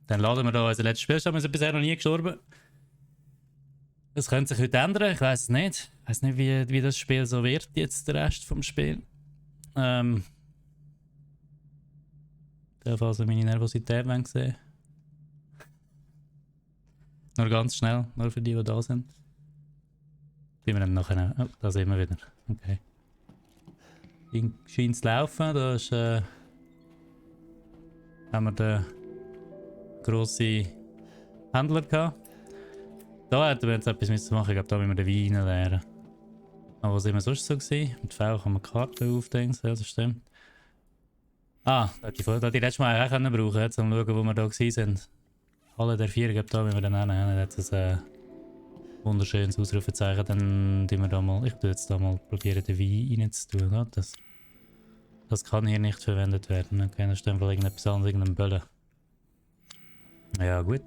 Dann laden wir da unser letztes Spiel. Wir sind bisher noch nie gestorben. Das könnte sich heute ändern, ich weiß es nicht. Ich weiß nicht, wie das Spiel so wird, jetzt der Rest vom Spiel. Da also meine Nervosität sehen. Nur ganz schnell, nur für die da sind. Sehen wir dann nachher. Oh, da sehen wir wieder. Okay. Scheint zu laufen. Da ist, haben wir den grossen Händler gehabt. Da hätten wir jetzt etwas machen. Ich glaube, da müssen wir den Wein leeren. Aber was immer sonst so gewesen? Mit V kann man Karten aufdenken, ja, das stimmt. Ah, da hätte ich letztes Mal auch brauchen können, jetzt um zu schauen, wo wir da sind. Alle der vier, glaube da müssen wir dann nehmen. Dann hat es ein wunderschönes Ausrufezeichen. Dann tun wir da mal, ich tue jetzt da mal probieren, den Wein reinzutun. Ja, das kann hier nicht verwendet werden. Okay, das ist dann vielleicht irgendetwas anderes, irgendein Böllen. Ja gut,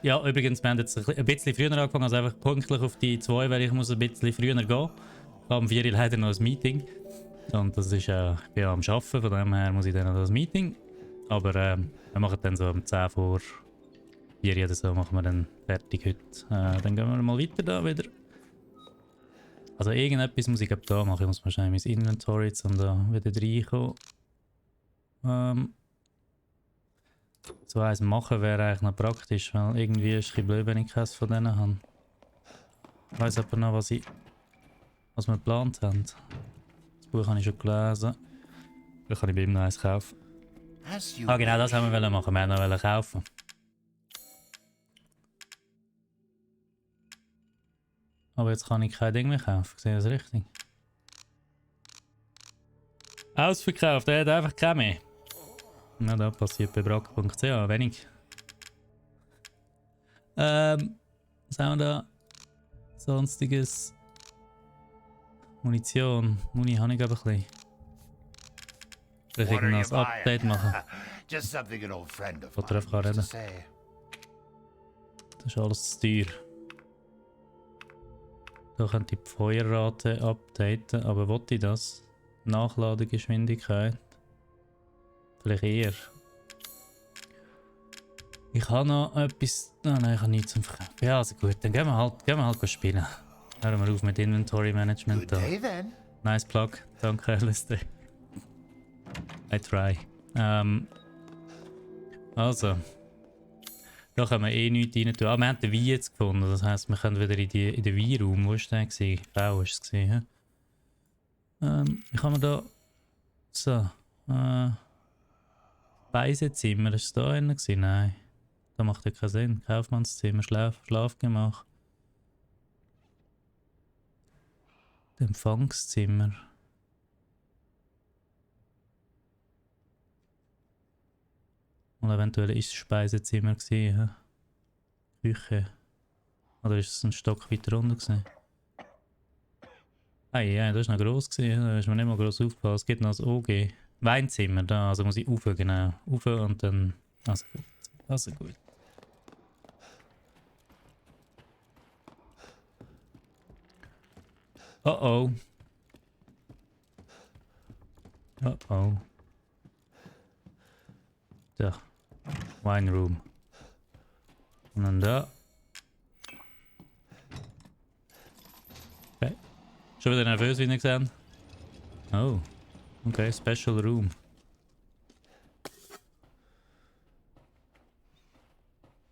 ja, übrigens, wir haben jetzt ein bisschen früher angefangen, also einfach pünktlich auf die 2, weil ich muss ein bisschen früher gehen. Ich habe um 4 Uhr leider noch ein Meeting. Und das ist, ich bin am Arbeiten, von dem her muss ich dann noch das Meeting. Aber wir machen dann so um 10 vor 4 oder so machen wir dann fertig heute. Dann gehen wir mal weiter da wieder. Also irgendetwas muss ich da machen. Ich muss wahrscheinlich mein Inventory jetzt und da wieder reinkommen. So eins machen wäre eigentlich noch praktisch, weil irgendwie ist es ein bisschen blöd, wenn ich keins von denen habe. Ich weiss aber noch, was wir geplant haben. Das Buch habe ich schon gelesen. Vielleicht kann ich bei ihm noch eins kaufen. Ah genau, das haben wir machen. Wir haben noch kaufen. Aber jetzt kann ich kein Ding mehr kaufen. Sehe ich das richtig? Ausverkauft, er hat einfach keine mehr. Na, da passiert bei brack.ch wenig. Was haben wir da? Sonstiges. Munition. Muni habe ich aber ein bisschen. Vielleicht irgendein Update machen. Oder einfach reden. Das ist alles zu teuer. Da könnte ich die Feuerrate updaten, aber wollte ich das? Nachladegeschwindigkeit. Vielleicht eher. Ich habe noch etwas. Oh nein, ich habe nichts zum Verkaufen. Ja, also gut, dann gehen wir halt spielen. Hören wir auf mit Inventory Management da. Nice Plug, danke Alistair. I try. Also. Da können wir eh nichts rein tun. Ah, wir haben den Wein jetzt gefunden. Das heisst, wir können wieder in den Weinraum. Wo war der? Bau war es. Ich habe mir da. So. Speisezimmer, ist da einer gewesen? Nein. Da macht ja keinen Sinn. Kaufmannszimmer, Schlafgemach. Empfangszimmer. Und eventuell ist es Speisezimmer gewesen, ja? Küche. Oder ist es ein Stock weiter runter gewesen? Ah ja, das war noch gross gewesen, da ist mir nicht mal gross aufgefallen. Es gibt noch das OG. Weinzimmer, da, also muss ich rauf, genau. Rauf und dann... Also gut. Also gut. Oh oh. Oh oh. Da. Wine Room. Und dann da. Okay. Schon wieder nervös, wie ihr gesehen. Oh. Okay, Special Room.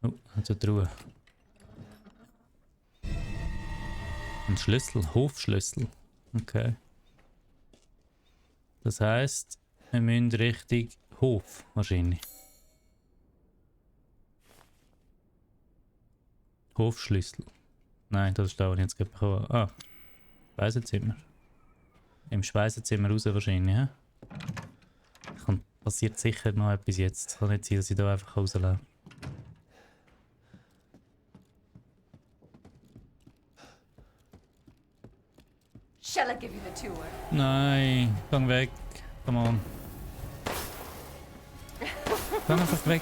Oh, hat eine Truhe. Ein Schlüssel, Hofschlüssel. Okay. Das heisst, wir müssen Richtung Hof wahrscheinlich. Hofschlüssel. Nein, das ist da, wo ich jetzt gerade bekommen habe. Ah, Speisezimmer. Im Speisezimmer raus wahrscheinlich, ja? Passiert sicher noch etwas jetzt. Kann nicht sein, dass ich da einfach rauslaufe. Shall I give you the tour? Nein, gang weg. Come on. Gang einfach weg.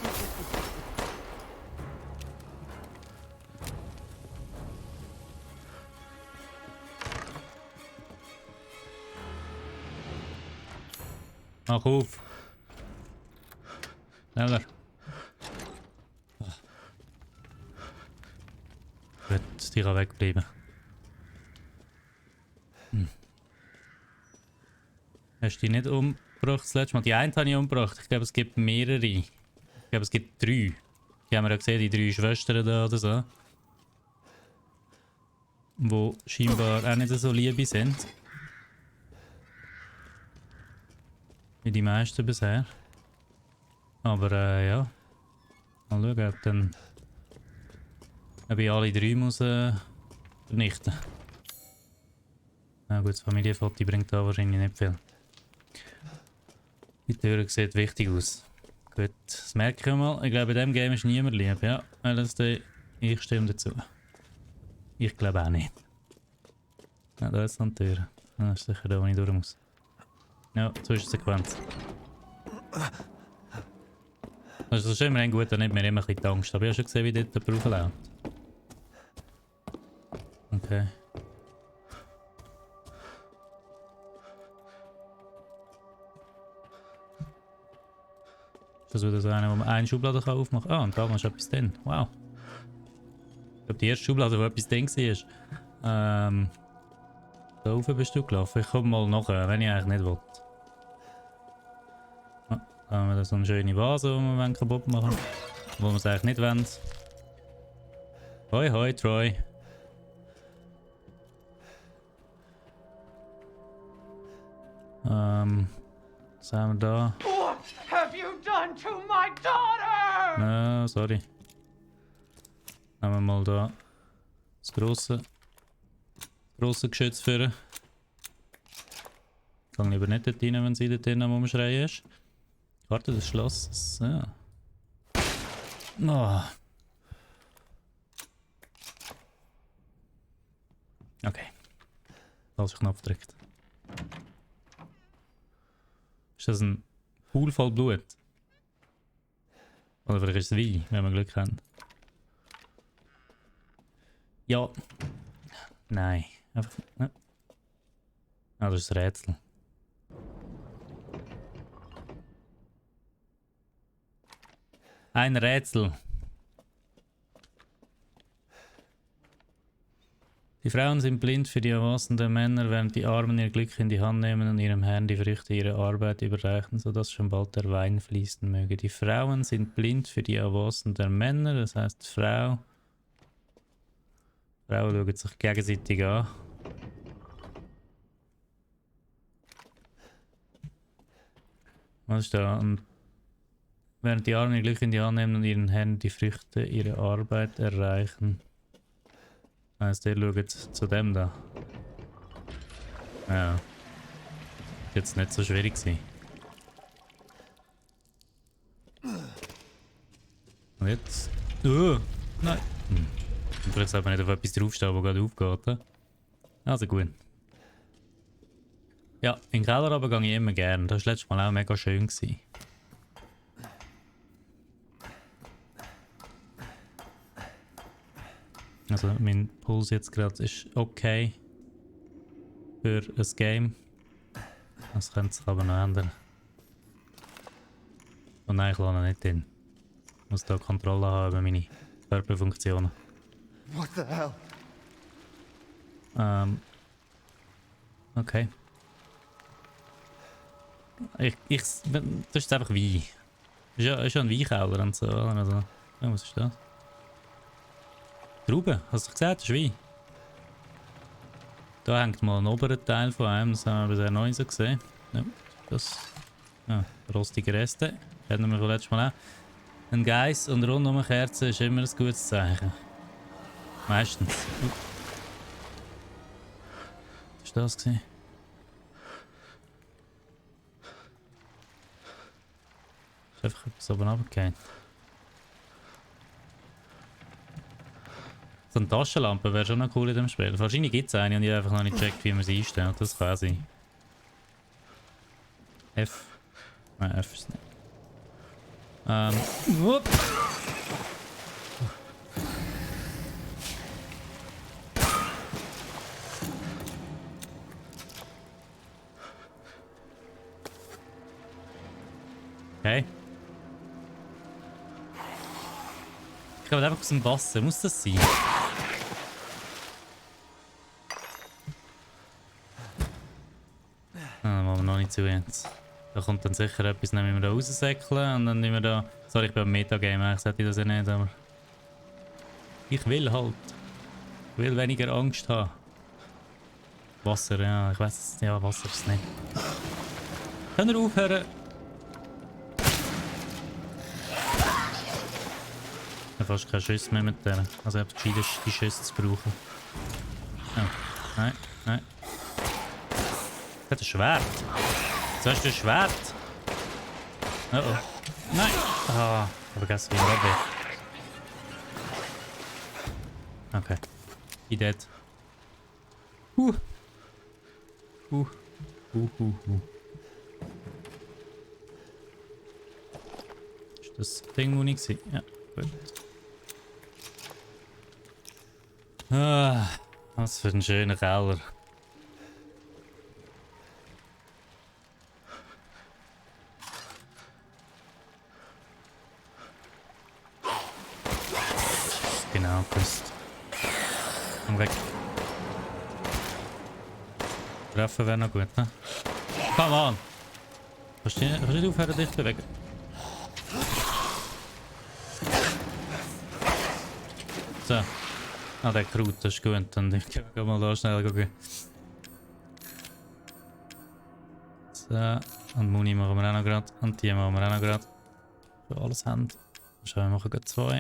Mach auf. Schneller. Gut, die kann wegbleiben. Hast du die nicht umgebracht das letzte Mal? Die eine habe ich umgebracht. Ich glaube, es gibt mehrere. Ich glaube, es gibt 3. Die haben wir ja gesehen, die 3 Schwestern da oder so. Die scheinbar auch nicht so liebe sind. Wie die meisten bisher. Aber ja. Mal schauen, ob ich alle 3 muss vernichten. Na gut, das Familienfoto bringt da wahrscheinlich nicht viel. Die Tür sieht wichtig aus. Gut, das merke ich mal. Ich glaube, in diesem Game ist niemand lieb. Ja, ich stimme dazu. Ich glaube auch nicht. Ja, da ist noch eine Tür. Das ist sicher da, wo ich durch muss. Ja, Zwischensequenz. Das ist immerhin gut, da nimmt mir immer ein bisschen die Angst. Aber ich habe schon gesehen, wie dort der Beruf läuft. Okay. Das ist wieder so einer, wo man eine Schublade aufmachen kann. Ah, und da ist etwas drin. Wow. Ich glaube, die erste Schublade, wo etwas drin war. Da oben bist du gelaufen. Ich komme mal nachher, wenn ich eigentlich nicht will. Ah, da haben wir da so eine schöne Vase, die wir kaputt machen. Wo wir es eigentlich nicht wollen. Hoi hoi, Troy. Was haben wir da? What have you done to my daughter? No, sorry. Nehmen wir mal da das grosse Geschütz führen. Ich kann lieber nicht dort rein, wenn sie dort drinnen rumschreien ist. Karte des Schlosses. Ja. Oh. Okay. Falscher Knopf drückt. Ist das ein Pool voll Blut? Oder vielleicht ist es Wein, wenn wir Glück haben. Ja. Nein. Einfach. Ja. Ah, das ist ein Rätsel. Ein Rätsel. Die Frauen sind blind für die erwachsenen Männer, während die Armen ihr Glück in die Hand nehmen und ihrem Herrn die Früchte ihrer Arbeit überreichen, sodass schon bald der Wein fließen möge. Die Frauen sind blind für die erwachsenen Männer, das heisst, Frauen schauen sich gegenseitig an. Was ist da? Und während die Armen ihr Glück in die Hand nehmen und ihren Herrn die Früchte ihrer Arbeit erreichen. Heißt, der schaut zu dem da. Ja. Jetzt nicht so schwierig gewesen. Und jetzt. Nein! Und vielleicht sollte man nicht auf etwas draufstehen, das gerade aufgeht. He? Also gut. Ja, in den Keller aber gehe ich immer gerne. Das war letztes Mal auch mega schön gewesen. Also mein Puls jetzt gerade ist okay für ein Game. Das könnte sich aber noch ändern. Und nein, ich lasse ihn nicht hin. Ich muss da Kontrolle haben über meine Körperfunktionen. What the hell? Okay. Das ist einfach Wein. Ist ja ein Weinkeller und so. Also, ja, was ist das? Trauben, hast du gesagt? Das ist Wein. Da hängt mal ein oberer Teil von einem, das haben wir bisher noch nicht so gesehen. Ja, das. Ja, rostige Reste. Kennen wir von letztes Mal auch. Ein Geiss und rund um eine Kerze ist immer ein gutes Zeichen. Meistens. Was war das gewesen? Ist einfach etwas oben runtergefallen. So eine Taschenlampe wäre schon noch cool in dem Spiel. Wahrscheinlich gibt es eine und ich habe einfach noch nicht gecheckt, wie man sie einstellt. Das kann sein. F. Nein, F ist nicht. Whoop. Okay. glaube einfach aus dem Wasser. Muss das sein? Ah, machen wir noch nicht zu jetzt. Da kommt dann sicher etwas, dann müssen wir da raussäckeln und dann nehmen wir da... Sorry, ich bin am Metagame, eigentlich sollte ich das ja nicht, aber... Ich will halt. Ich will weniger Angst haben. Wasser, ja, ich weiß es. Ja, Wasser ist es nicht. Können wir aufhören? Ich habe fast keine Schüsse mehr mit denen. Also ich habe gescheiter, die Schüsse zu brauchen. Oh. Nein, nein. Ich habe ein Schwert. Jetzt hast du ein Schwert. Oh oh. Nein! Ah, ich habe vergessen, wie ein Lobby. Okay. Ich dead. Ist das Ding, wo ich war? Ja, gut. Ah, was für ein schöner Keller. Genau, gewusst. Komm weg. Treffen wäre noch gut, ne? Come on! Kannst du nicht aufhören, dich zu bewegen? So. Ah, der Kraut, das ist gut. Dann gehen mal da schnell gucken. So. Und Muni machen wir auch noch gerade. Und die machen wir auch noch gerade. Für alles haben. Schauen wir machen gerade 2.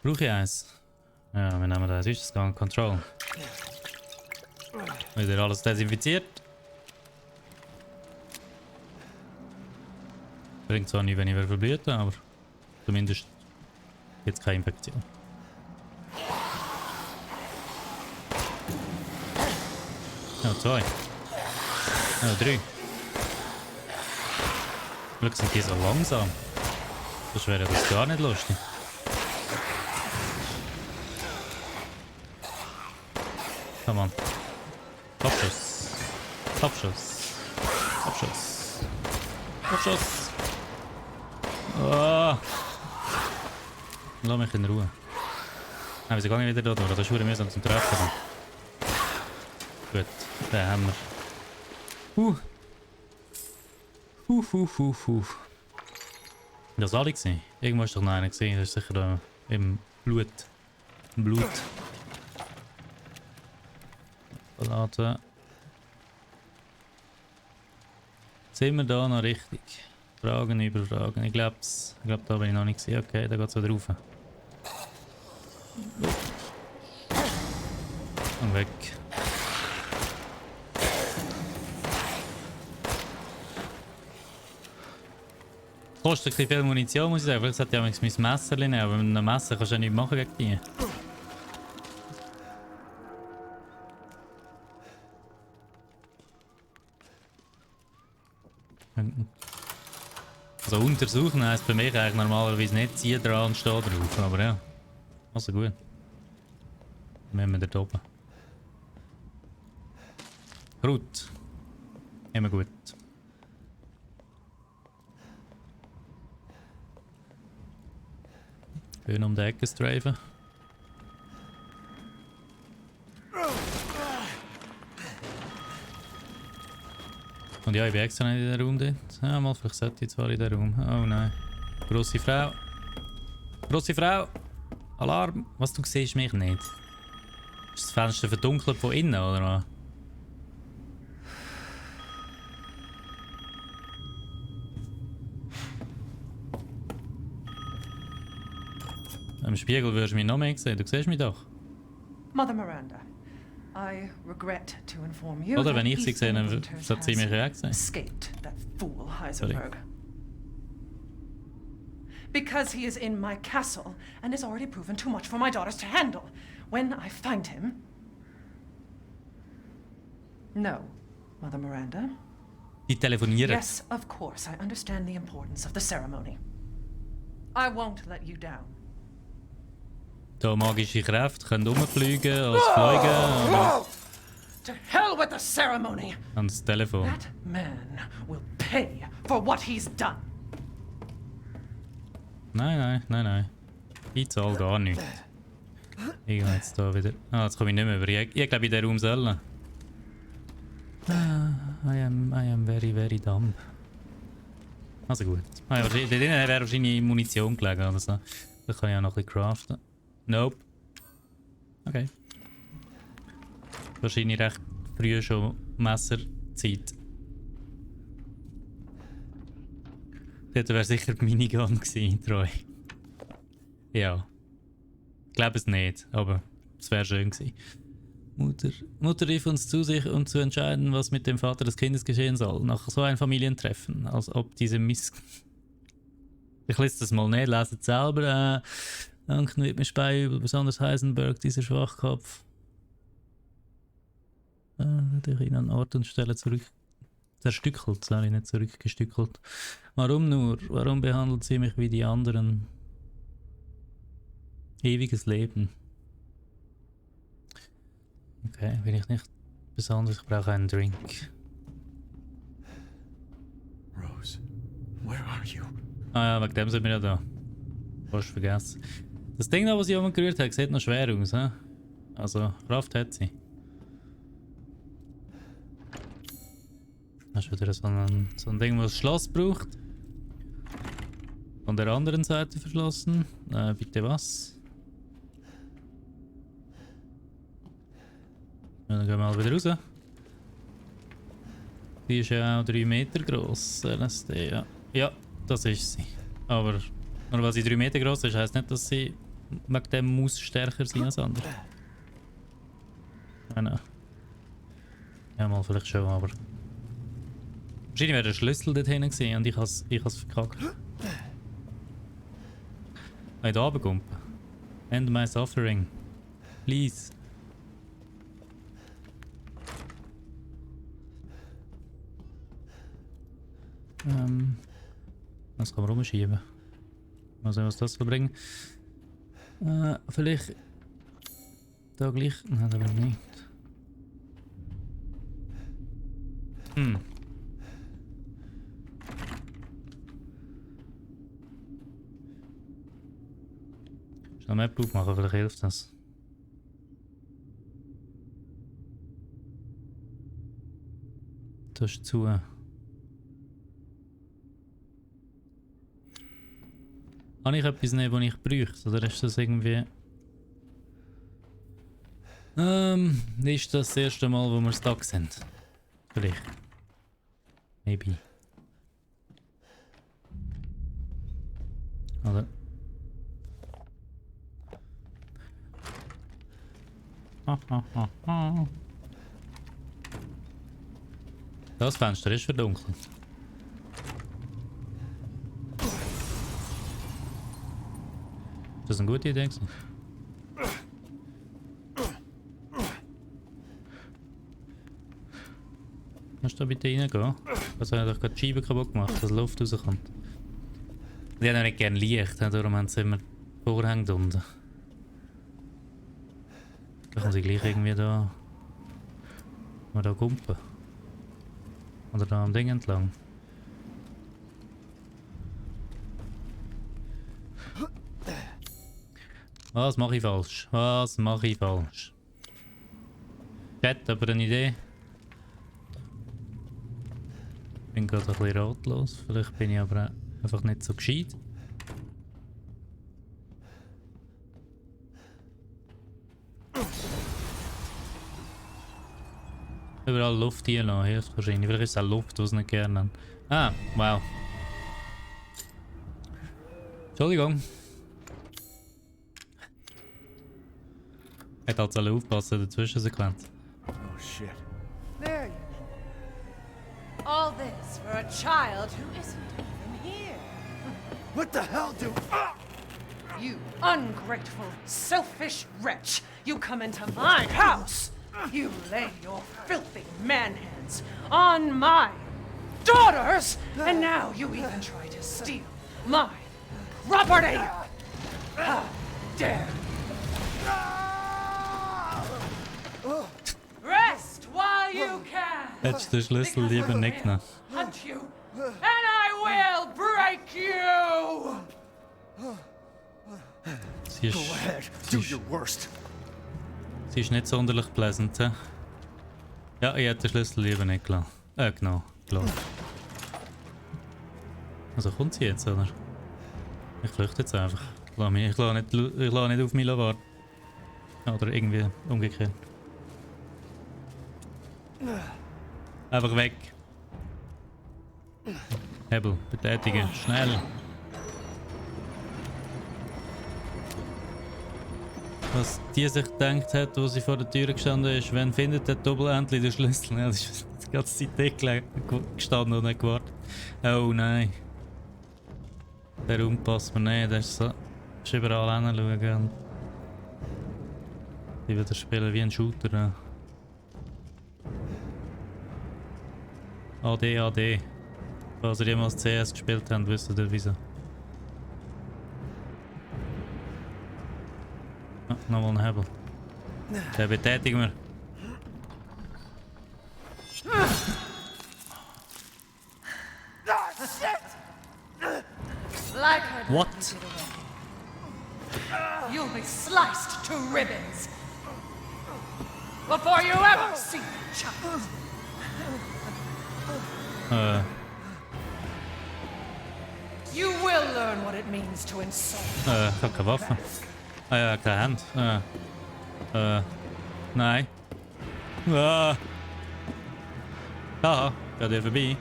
Brauche ich eins? Ja, wir nehmen das. Ist das Gang Control. Wieder alles desinfiziert. Bringt zwar nicht, wenn ich verblüht, aber zumindest jetzt keine Infektion. Ja, 2. Ja, 3. Schau, sind die so langsam. Das wäre das gar nicht lustig. Komm on. Kopfschuss. Kopfschuss. Kopfschuss. Kopfschuss. Oh. Lass mich in Ruhe. Nein, wieso gehe ich wieder da durch? Das ist verdammt mühsam zum Treffen. Gut, den haben wir. Das war alle gesehen. Irgendwo ist doch noch einer gesehen. Das ist sicher da im Blut. Im Blut. Verlaten. Sind wir da noch richtig? Fragen über Fragen. Ich glaube, da bin ich noch nicht gesehen. Okay, da geht es wieder rauf. Und weg. Kostet ein bisschen viel Munition, muss ich sagen. Vielleicht sollte ich mein Messer nehmen, aber mit einem Messer kannst du ja nichts machen gegen die. Also untersuchen heisst bei mir eigentlich normalerweise nicht ziehen dran und stehen drauf, aber ja. Also gut. Dann haben wir da oben. Gut. Immer gut. Schön um die Ecke strafen. Und ja, ich bin extra nicht in der Raum dort. Ja, mal, vielleicht sollte ich zwar in der Raum. Oh nein. Grosse Frau. Grosse Frau! Alarm! Was, du siehst mich nicht? Ist das Fenster verdunkelt von innen, oder was? Im Spiegel würdest du mich noch mehr sehen. Du siehst mich doch. Mother Miranda, I regret to inform you Oder that wenn ich sie gesehen Ethan habe, Winters sollte sie mich ja has sehen. escaped that fool Heisenberg. Because he is in my castle and has already proven too much for my daughters to handle. When I find him... No, Mother Miranda. Die telefonieren. Yes, of course, I understand the importance of the ceremony. I won't let you down. Da magische Kräfte können rumfliegen, als fliegen oder To hell with the ceremony! ans Telefon. That man will pay for what he's done. Nein. Ich zahle gar nichts. Ich gehe jetzt da wieder... Ah, jetzt komme ich nicht mehr über. Ich glaube, in den Raum sollen. I am very dumb. Also gut. Ah, ja, da drinnen wäre wahrscheinlich Munition gelegen oder so. Da kann ich auch noch ein bisschen craften. Nope. Okay. Wahrscheinlich recht früh schon Messerzeit. Dort wäre sicher die Minigun gewesen, treu. Ja. Ich glaube es nicht, aber es wäre schön gewesen. Mutter rief uns zu sich, um zu entscheiden, was mit dem Vater des Kindes geschehen soll. Nach so einem Familientreffen, als ob diese Ich lese das mal nicht, lese es selber. Danken wird mir Speiübel, besonders Heisenberg, dieser Schwachkopf. Durch ihn an Ort und Stelle zerstückelt, sorry, nicht zurückgestückelt. Warum nur? Warum behandelt sie mich wie die anderen? Ewiges Leben. Okay, will ich nicht besonders, ich brauche einen Drink. Rose, where are you? Ah ja, wegen dem sind wir ja da. Fast vergessen. Das Ding da, was ich oben gerührt habe, sieht noch schwer aus, he? Also, Kraft hat sie. Das ist wieder so ein Ding, was das Schloss braucht. Von der anderen Seite verschlossen. Bitte was? Ja, dann gehen wir mal wieder raus. Die ist ja auch 3 Meter gross, LSD, ja. Ja, das ist sie. Aber nur weil sie 3 Meter gross ist, heisst nicht, dass sie wegen dem muss stärker sein als andere. Nein. Ja, mal vielleicht schon, aber... Wahrscheinlich wäre der Schlüssel dort hinten gewesen und ich has verkackt. Hey, da runterkumpen. End my suffering. Please. Das kann man rumschieben. Mal sehen, was das soll bringen. Vielleicht... Da gleich... Nein, da will ich nicht. Schnell Map aufmachen, vielleicht hilft das. Das ist zu. Habe ich etwas nicht, was ich bräuchte? Oder ist das irgendwie... ist das erste Mal, wo wir stuck sind? Vielleicht. Maybe. Oder? Das Fenster ist verdunkelt. Ist das eine gute Idee gewesen? Kannst du da bitte reingehen? Also hat doch gerade die Scheibe kaputt gemacht, dass Luft rauskommt. Die haben nicht gerne Licht, darum haben sie immer Vorhänge unten. Da kann sie gleich irgendwie da... Mal da kumpen. Oder da am Ding entlang. Was mache ich falsch? Was mache ich falsch? Chat, aber eine Idee? Ich bin gerade ein bisschen ratlos. Vielleicht bin ich aber einfach nicht so gescheit. Überall Luft hier noch, hilft wahrscheinlich. Vielleicht ist es auch Luft, die sie nicht gerne haben. Ah, wow. Entschuldigung. Ich hätte halt aufpassen in der Zwischensequenz. Oh shit. There you go. All this for a child who isn't even here. What the hell do... You ungrateful, selfish wretch! You come into my house! You lay your filthy man hands on my daughters! And now you even try to steal my property! How dare rest while you can! Hättest du den Schlüssel lieber nicht genommen? Hunt you, and I will break you! Sie Go ist, ahead. sie Do ist, your worst. sie ist nicht sonderlich pleasant. Hä? Ja, ich hätte den Schlüssel lieber nicht gelassen. Genau. Klar. Also kommt sie jetzt, oder? Ich flüchte jetzt einfach. Ich lasse nicht auf mich warten. Oder irgendwie umgekehrt. Einfach weg. Hebel, betätigen, schnell. Was die sich gedacht hat, wo sie vor der Tür gestanden ist, wenn findet der Doppelendlich den Schlüssel? Ja, das ist die ganze Zeit dort gestanden und nicht gewartet. Oh nein. Der Raum passt mir nicht, das ist so. Das ist überall hinschauen und die wieder spielen wie ein Shooter. Ja. AD. Falls ihr jemals CS gespielt habt, wisst ihr wieso. Ah, nochmal ein Hebel. Den betätigen wir. Like I What? did away. You'll be sliced to ribbons before you ever see the child. You will learn what it means to insult. Ich hab keine Waffe. Ah ja, keine Hand. Nein. Haha, geht hier vorbei.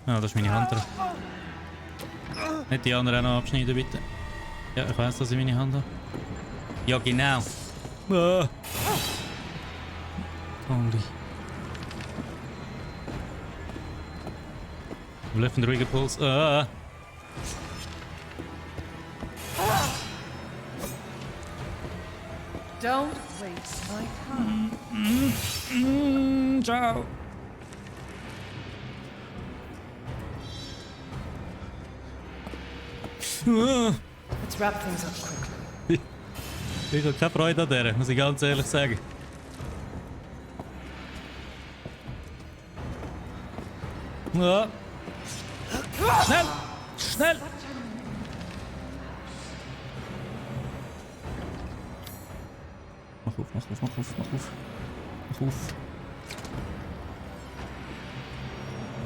Ah, das ist meine Hand drauf. Nicht die anderen auch noch abschneiden, bitte. Ja, ich weiss, dass ich meine Hand habe. Ja, genau. Holy. Bleibt ein ruhiger Puls. Don't waste my time. Ciao. Let's wrap things up quickly. Ich habe keine Freude an der, muss ich ganz ehrlich sagen. Ja. Schnell! Schnell! Mach auf.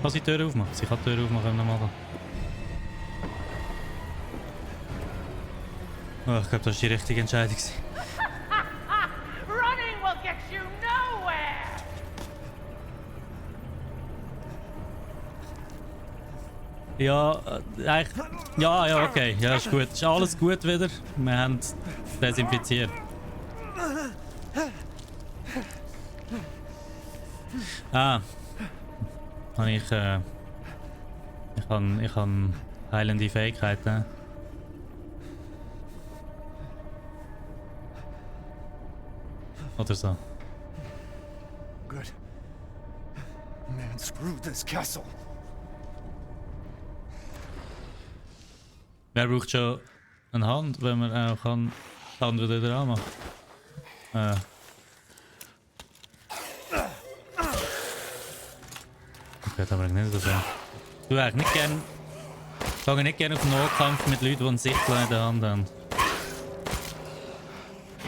Kann sie die Tür aufmachen? Sie kann die Tür aufmachen, wenn wir machen. Oh, ich glaube, das war die richtige Entscheidung. Running will get you nowhere. Ja, eigentlich. Ja, okay. Ja, ist gut. Ist alles gut wieder. Wir haben es desinfiziert. Ich kann heilende Fähigkeiten. Oder so. Good. Man, screw this castle. Wer braucht schon eine Hand, wenn man auch kann die andere wieder anmachen? Okay, aber nicht so. Du eigentlich nicht gern. Ich gehe nicht gerne auf Nahkampf mit Leuten, die einen Sichtler in der Hand haben.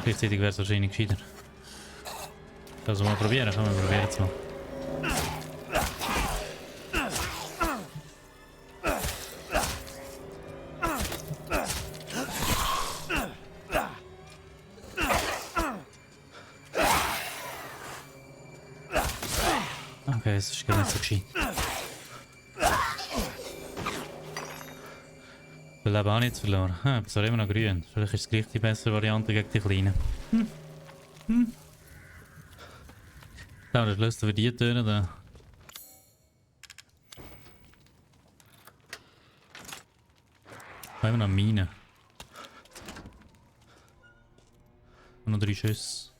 Gleichzeitig wäre es wahrscheinlich gescheiter. Kannst du mal probieren? Kann man probieren es mal. Okay, es ist gar nicht so gescheit. Ich will auch nichts verloren. Aber es war immer noch grün. Vielleicht ist es gleich die bessere Variante gegen die Kleinen. Da, der Schlüssel für die Türen da. Immer noch Mine. Und noch 3 Schüsse.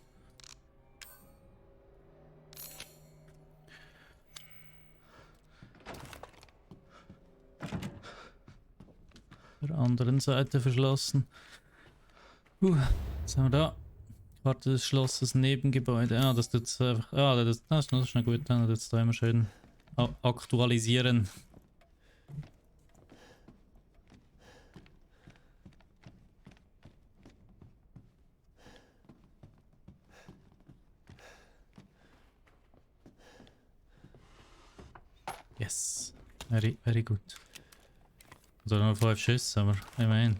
Auf der anderen Seite verschlossen. Was haben wir da? Warte, das Schloss, das Nebengebäude. Ah, das tut einfach. Ah, das ist noch gut. Dann tut es da immer schön aktualisieren. Yes. Very gut. Also nur 5 Schüsse, aber immerhin.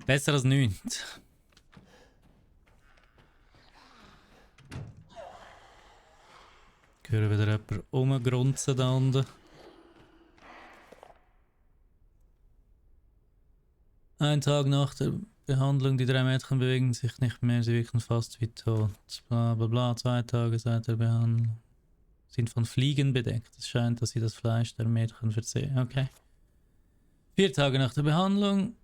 Besser als nichts. Ich höre wieder jemanden rumgrunzen da unten. Ein Tag nach der Behandlung, die 3 Mädchen bewegen sich nicht mehr, sie wirken fast wie tot. Bla bla bla, 2 Tage seit der Behandlung sind von Fliegen bedeckt. Es scheint, dass sie das Fleisch der Mädchen verzehren. Okay. 4 Tage nach der Behandlung.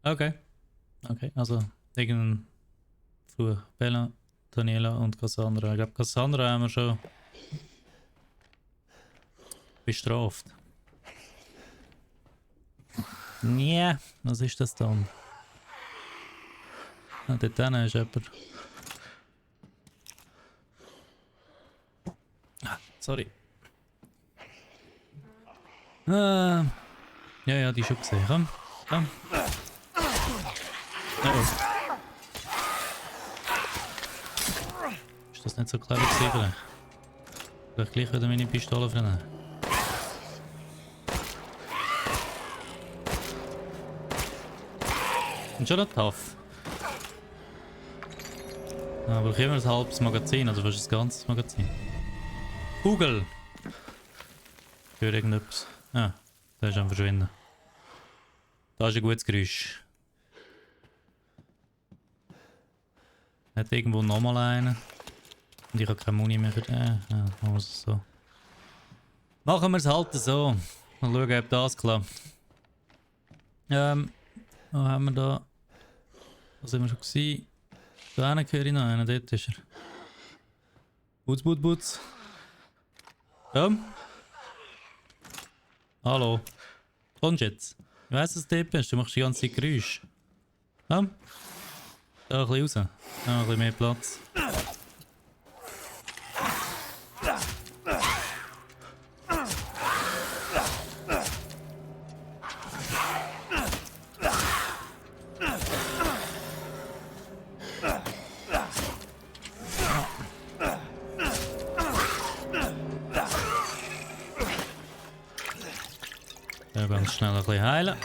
Okay. Okay, also irgendein Fluch. Bella, Daniela und Cassandra. Ich glaube, Cassandra haben wir schon bestraft. Ja, was ist das dann? Ah, dort hinten ist jemand. Ah, sorry. Ja, ja, die schon gesehen. Komm, komm. Oh. Ist das nicht so clever gewesen vielleicht? Vielleicht gleich wieder meine Pistole vernehmen. Und schon noch tough. Aber ich immer ein halbes Magazin, also fast das ganze Magazin. Kugel! Ich höre irgendetwas. Ah, der ist am Verschwinden. Da ist ein gutes Geräusch. Hat irgendwo nochmal einen. Und ich habe keine Muni mehr für den. Ja, also so. Machen wir es halt so. Mal schauen, ob das klappt. Was haben wir da? Wo sind wir schon gewesen? Da hinten höre ich noch einen, dort ist er. Butz. Komm. Hallo. Kommst jetzt? Ich weiss, dass du dort bist, du machst die ganze Zeit Geräusche. Komm. Da ein bisschen raus. Da ein bisschen mehr Platz. Ja, ganz schnell ein bisschen heilen.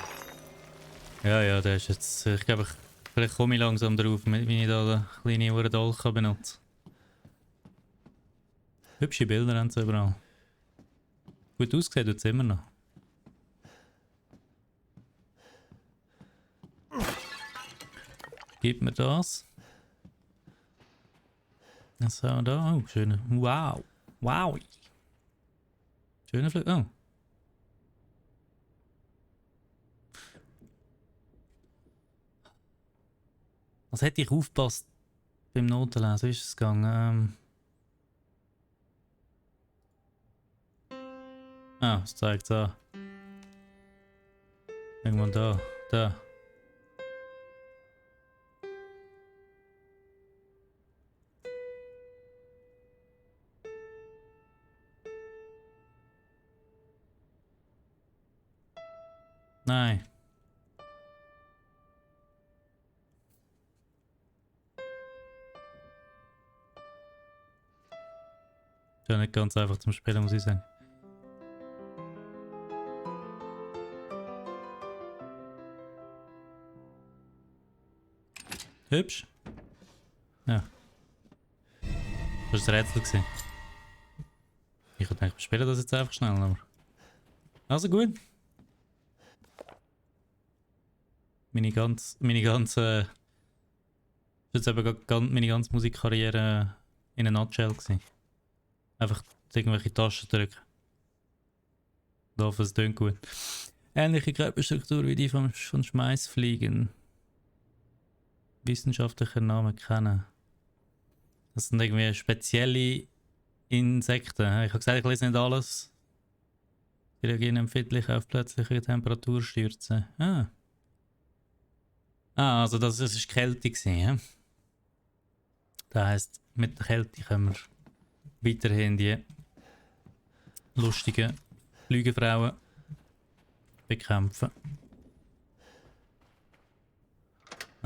Ja, der ist jetzt... Ich glaube, vielleicht komme ich langsam drauf, wie ich da den kleinen Uhren-Dolch benutze. Hübsche Bilder haben sie überall. Gut ausgesehen tut es immer noch. Gib mir das. Was haben wir da? Oh, schöner. Wow. Wow. Schöner Flug. Oh. Was hätte ich aufgepasst beim Notenlesen? Wie ist es gegangen? Ah, es zeigt es an. Irgendwann da. Da. Nein. Ist ja nicht ganz einfach zum Spielen, muss ich sagen. Hübsch. Ja. Das war ein Rätsel gewesen. Ich hätte gedacht, wir spielen das jetzt einfach schnell, aber... Also gut. Meine ganze jetzt eben meine ganze Musikkarriere in einer Nutshell gewesen. Einfach irgendwelche Tasten drücken. Ich hoffe, es klingt gut. Ähnliche Körperstruktur wie die von Schmeißfliegen. Wissenschaftlicher Namen kennen. Das sind irgendwie spezielle Insekten. Ich habe gesagt, ich lese nicht alles. Die reagieren empfindlich auf plötzliche Temperaturstürze. Also das war Kälte. Ja? Das heisst, mit der Kälte können wir weiterhin die lustigen Flügelfrauen bekämpfen.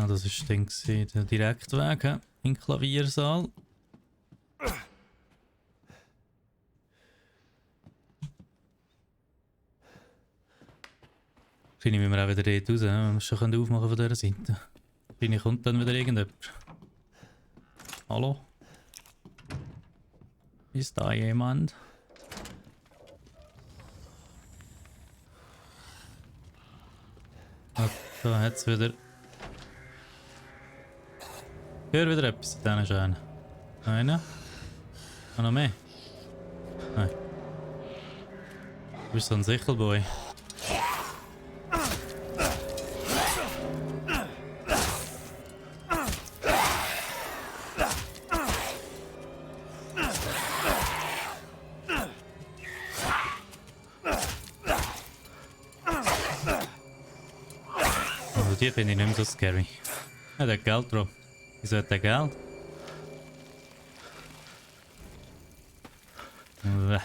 Ah, das war das Ding, der Direktweg in den Klaviersaal. Vielleicht müssen wir auch wieder dort raus, wenn wir es schon aufmachen von dieser Seite. Vielleicht kommt dann wieder irgendjemand. Hallo? Ist da jemand? Ah, da hat es wieder. Ich höre wieder etwas in diesen Scheinen. Einer? Ah, noch mehr? Nein. Du bist so ein Sichelboy. Also die finde ich nicht mehr so scary. Ja, der hat Geld drauf. Wieso hat der Geld? Der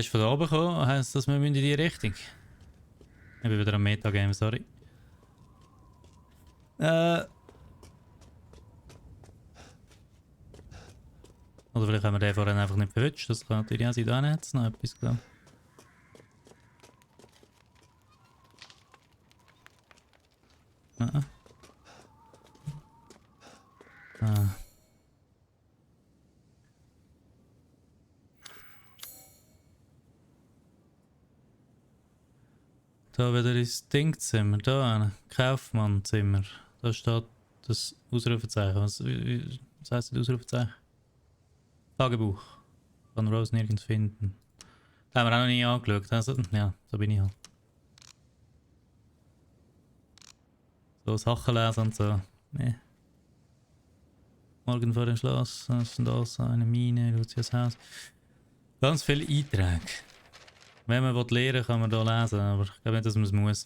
ist von da oben gekommen, heisst das, wir müssen in die Richtung. Ich bin wieder am Metagame, sorry. Oder vielleicht haben wir den vorhin einfach nicht verwünscht, das kann natürlich auch sein, da hat es noch etwas, glaube ich. Ah. Ah. Da wieder ins Dingzimmer, da ein Kaufmannzimmer. Da steht das Ausrufezeichen. Was heisst das Ausrufezeichen? Tagebuch. Kann Rose nirgends finden. Das haben wir auch noch nie angeschaut. Also, ja, so bin ich halt. So Sachen lesen und so. Nee. Morgen vor dem Schloss, das sind alles eine Mine, Lucias Haus. Ganz viele Einträge. Wenn man lernen will, kann man hier lesen, aber ich glaube nicht, dass man es muss.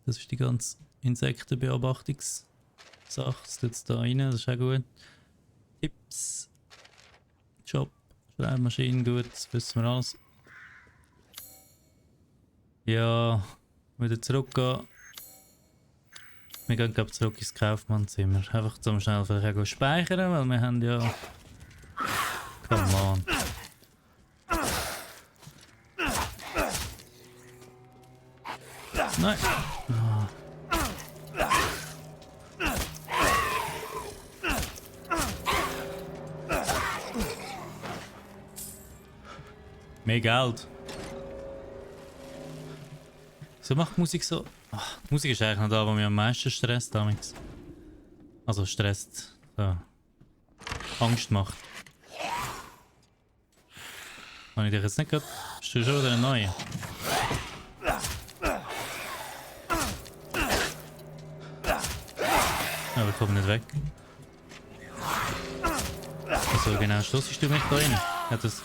Das ist die ganze Insektenbeobachtungssache. Das tut es da rein, das ist auch gut. Tipps. Job. Schreibmaschinen, gut, das wissen wir alles. Ja, wieder zurückgehen. Wir gehen glaube zurück ins Kaufmannzimmer. Einfach zum schnell vielleicht auch speichern, weil wir haben ja... Come on. Nein. Oh. Mehr Geld. So macht Musik so... Ach, die Musik ist eigentlich noch da, wo mich am meisten stresst damals. Also stresst. So. Angst macht. Habe ich dich jetzt nicht gehört? Bist du schon wieder ein neuer? Aber ich komme nicht weg. Also genau, stossest du mich da rein? Hat das...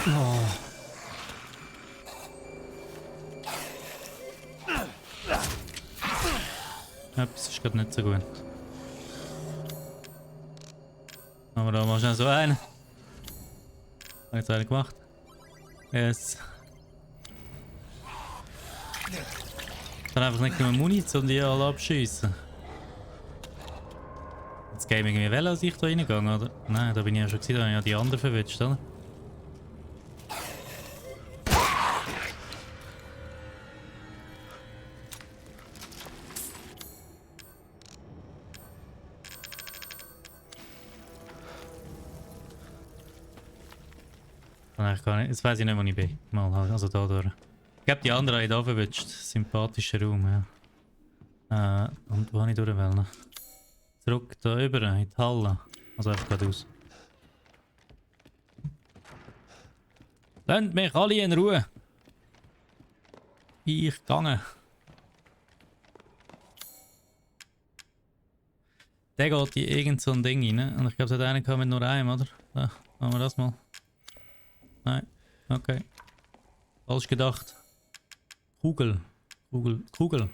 Oh. Etwas ist gerade nicht so gut. Aber da mal schnell so einen. Habe jetzt einen gemacht. Yes. Ich kann einfach nicht nur Muni, um die alle abschießen. Jetzt geht irgendwie well, als ich da reingegangen, oder? Nein, da bin ich ja schon gesehen, da habe ich ja die anderen verwünscht, oder? Nein, ich kann nicht. Jetzt weiss ich nicht, wo ich bin. Mal, also da durch. Ich glaube, die anderen habe ich da verwünscht. Sympathischer Raum, ja. Und wo habe ich durch wollen? Zurück da rüber, in die Halle. Also einfach geradeaus. Lasst mich alle in Ruhe. Ich gehe. Der geht in irgend so ein Ding rein. Und ich glaube, es hat einen gehabt mit nur einem, oder? Da, machen wir das mal. Nein, okay. Falsch gedacht. Kugel. Kugel.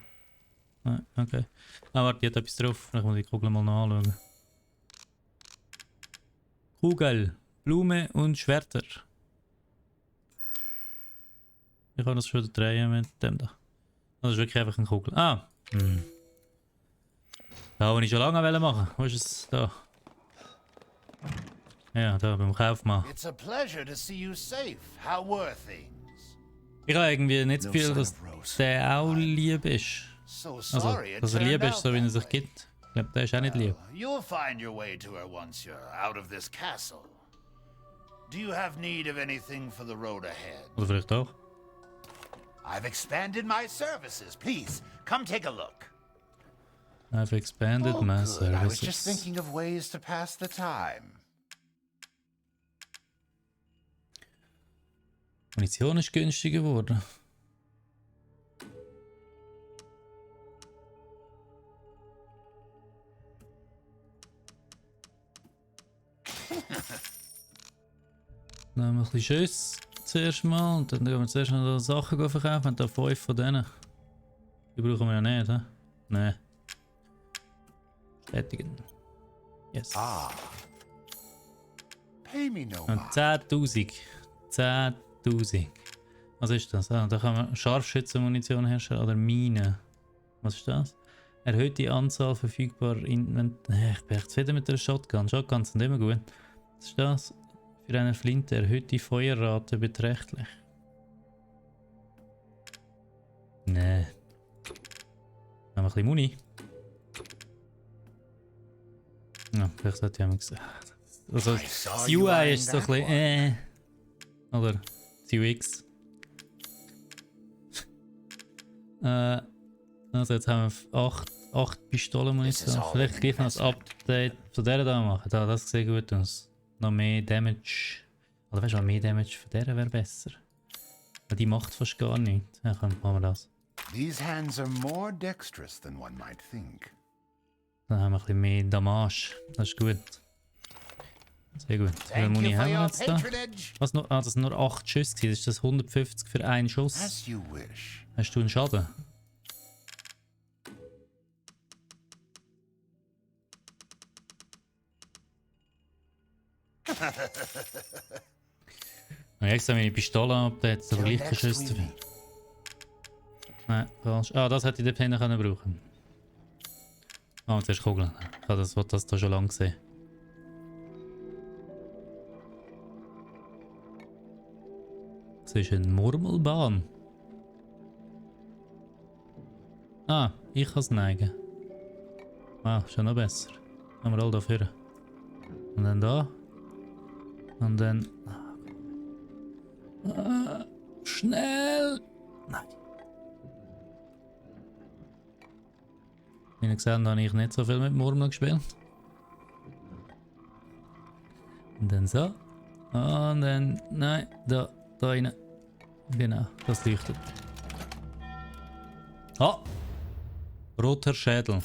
Nein, okay. Ah, warte, die hat etwas drauf. Vielleicht muss ich die Kugel mal noch anschauen. Kugel, Blume und Schwerter. Ich kann das schon wieder drehen mit dem da. Das ist wirklich einfach eine Kugel. Ah! Da wollte ich schon lange machen. Wo ist es? Da. Ja, da beim Kaufmann. It's a pleasure to see you safe. How were things? Ich habe irgendwie nicht das No Gefühl, sign dass of Rose. der auch lieb ist. So Also, sorry it dass er turned lieb ist, out so wie er that sich way. gibt. Ich glaube, der ist auch nicht lieb. You'll find your way to her once you're out of this castle. Do you have need of anything for the road ahead? Oder vielleicht auch. I've expanded my services. Please, come take a look. I've expanded Oh, my good. I was just services. thinking of ways to pass the time. Munition ist günstiger geworden. Dann haben wir ein bisschen Schüsse zuerst mal und dann gehen wir zuerst noch Sachen verkaufen. Und da 5 von denen. Die brauchen wir ja nicht, hä? Nein. Bestätigen. Yes. Ah. Pay me no Und mind. 10.000. 10.000. Was ist das? Ah, da kann man Scharfschützenmunition herstellen oder Minen. Was ist das? Erhöht die Anzahl verfügbarer Inventar. Ich bin echt zufrieden mit der Shotgun. Shotguns sind immer gut. Was ist das? Für eine Flinte erhöht die Feuerrate beträchtlich. Nee. Haben wir ein bisschen Muni? Ja, vielleicht sollte ich einmal gesagt. Also, I saw das you UI eyeing ist so ein that bisschen Oder das UX. Also jetzt haben wir 8 Pistolenmunition. This is all Vielleicht gleich noch ein investment. Update von der da machen. Da, das sieht gut aus. Noch mehr Damage. Oder weißt du, mehr Damage von der wäre besser. Weil die macht fast gar nichts. Ja, komm, machen wir das. These hands are more dexterous than one might think. Dann haben wir ein bisschen mehr Damage. Das ist gut. Sehr gut. Wie viel Thank Muni you for haben wir your jetzt da? patronage. Was noch? Ah, das sind nur 8 Schüsse gewesen. Ist das 150 für einen Schuss? As you wish. Hast du einen Schaden? Ich habe extra meine Pistole updated, aber Till gleich keine next Schüsse we dafür. meet. Nein, falsch. Ah, das hätte ich dort hinten können brauchen. Ah, und zuerst Kugeln. Ich habe das da schon lange gesehen. Das ist eine Murmelbahn. Ah, ich kann es neigen. Ah, schon noch besser. Haben wir alle da vorne. Und dann da. Und dann... Ah, schnell! Nein. Wie ihr gesehen habt, habe ich nicht so viel mit Murmeln gespielt. Und dann so. Und dann... Nein, da rein. Genau, das leuchtet. Ah! Roter Schädel.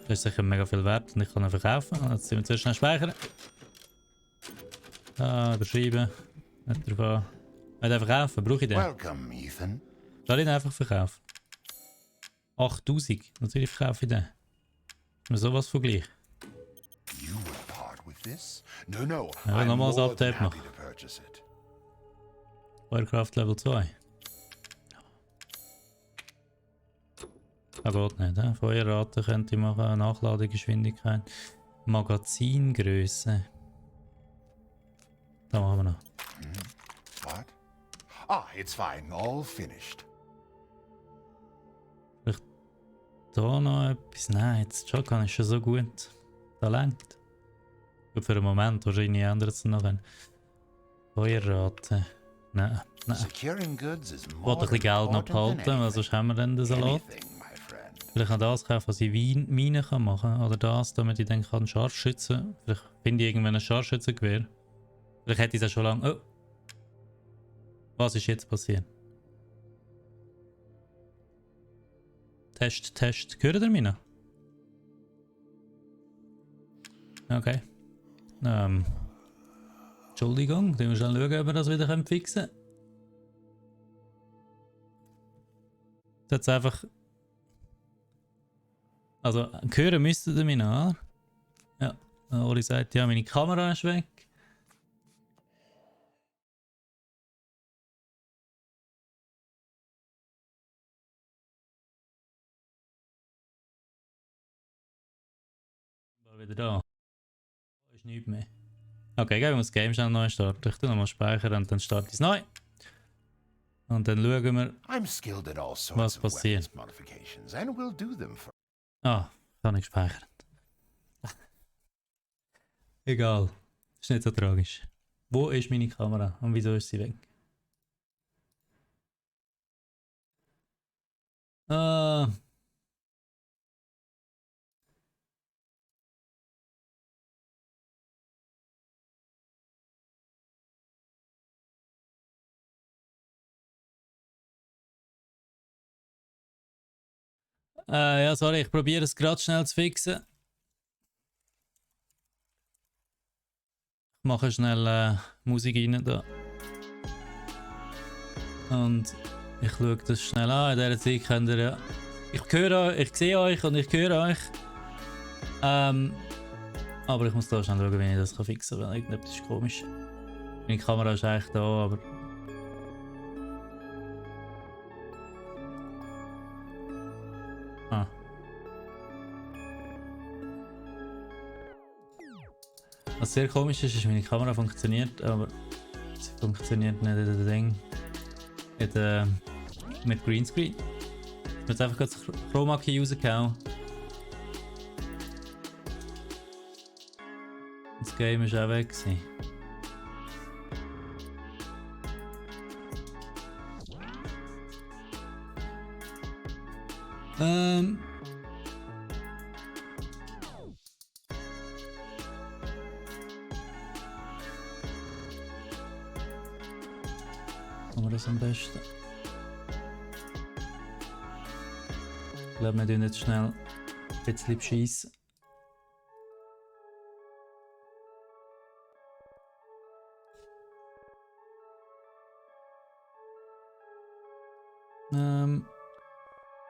Das ist sicher mega viel wert und ich kann ihn verkaufen. Jetzt sind wir zuerst schnell speichern. Ah, überschreiben. Nicht drauf an. Ich will verkaufen, brauche ich den? Welcome, Ethan. Soll ich den einfach verkaufen? 8000. Natürlich verkaufe ich den. Nur sowas von gleich. You will part with this? No, no. Ja, I'm nochmals more than Update happy machen. to purchase it. Warcraft Level 2. Ah, geht nicht. He? Feuerrate könnte ich machen, Nachladegeschwindigkeit, Magazingröße. Da machen wir noch. What? Ah, it's fine. All finished. Da noch etwas. Nein, jetzt Shotgun ist schon so gut. Da lenkt. Gut für einen Moment, wahrscheinlich ändert es noch. Feuerrate. Nein, nein. Securing goods is Ich more wollte ein bisschen Geld noch important than behalten, weil sonst haben wir dann den Salat. anything, my friend. Vielleicht kann das kaufen, was ich Minen kann machen. Oder das, damit ich dann kann Scharfschützen. Vielleicht finde ich irgendwann ein Scharfschützengewehr. Vielleicht hätte ich es auch schon lange. Oh! Was ist jetzt passiert? Test. Hört ihr mich noch? Okay. Entschuldigung, dann müssen wir schnell schauen, ob wir das wieder fixen können. Jetzt einfach. Also, hören müsstet ihr mich noch, oder? Ja. Oli sagt, ja, meine Kamera ist weg. War wieder da. Ist nichts mehr. Okay, gehen wir das Game schnell neu starten. Ich tue nochmal speichern und dann starte ich es neu. Und dann schauen wir, I'm skilled at all was sorts of passiert. weapons modifications, and will do them for. Ah, kann ich speichern. Egal. Ist nicht so tragisch. Wo ist meine Kamera und wieso ist sie weg? Ah. Ja, sorry, ich probiere es gerade schnell zu fixen. Ich mache schnell Musik rein da. Und ich schaue das schnell an. In dieser Zeit könnt ihr ja. Ich höre euch, ich sehe euch und ich höre euch. Aber ich muss da schnell schauen, wie ich das fixen kann, weil irgendetwas ist komisch. Meine Kamera ist eigentlich da, aber. Ah. Was sehr komisch ist, ist, meine Kamera funktioniert, aber sie funktioniert nicht in dem Ding. Mit Greenscreen. Ich habe jetzt einfach das Chroma Key rausgehauen. Das Game ist auch weg gewesen. Machen wir das am besten? Ich glaube, wir tun jetzt schnell ein bisschen bescheissen.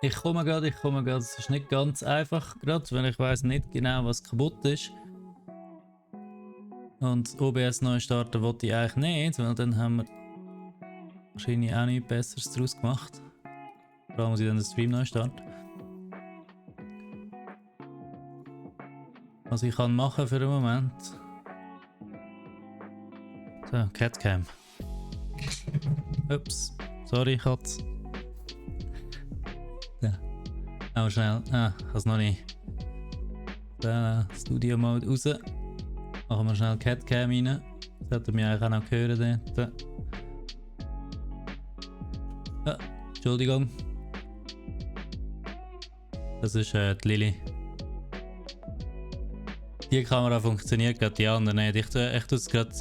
Ich komme gerade. Es ist nicht ganz einfach gerade, weil ich weiß nicht genau, was kaputt ist. Und OBS neu starten wollte ich eigentlich nicht, weil dann haben wir wahrscheinlich auch nichts Besseres daraus gemacht. Vor allem muss ich dann den Stream neu starten. Was ich kann machen für den Moment. So, Catcam. Ups, sorry Katz. Ja. Aber schnell. Ah, ich kann es noch nicht. Studio Mode raus. Machen wir schnell Catcam rein. Sollte mich eigentlich auch noch hören dort. Ja, Entschuldigung. Das ist die Lilly. Die Kamera funktioniert gerade, die andere nicht. Ich tue es gerade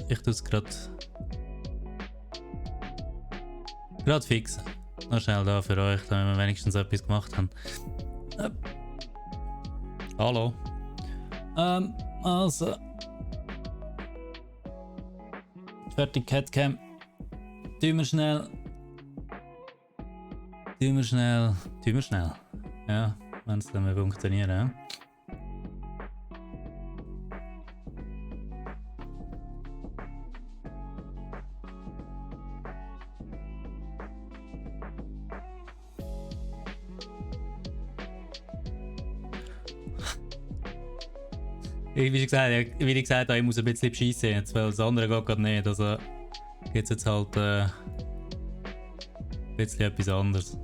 fixen. Noch schnell da für euch, damit wir wenigstens etwas gemacht haben. Hallo. Also. Fertig, Catcam. Tun wir schnell. Ja, wenn es dann mal funktioniert. Ja. Wie gesagt, ich muss ein bisschen beschissen jetzt, weil das andere geht gerade nicht. Also gibt es jetzt halt ein bisschen etwas anderes.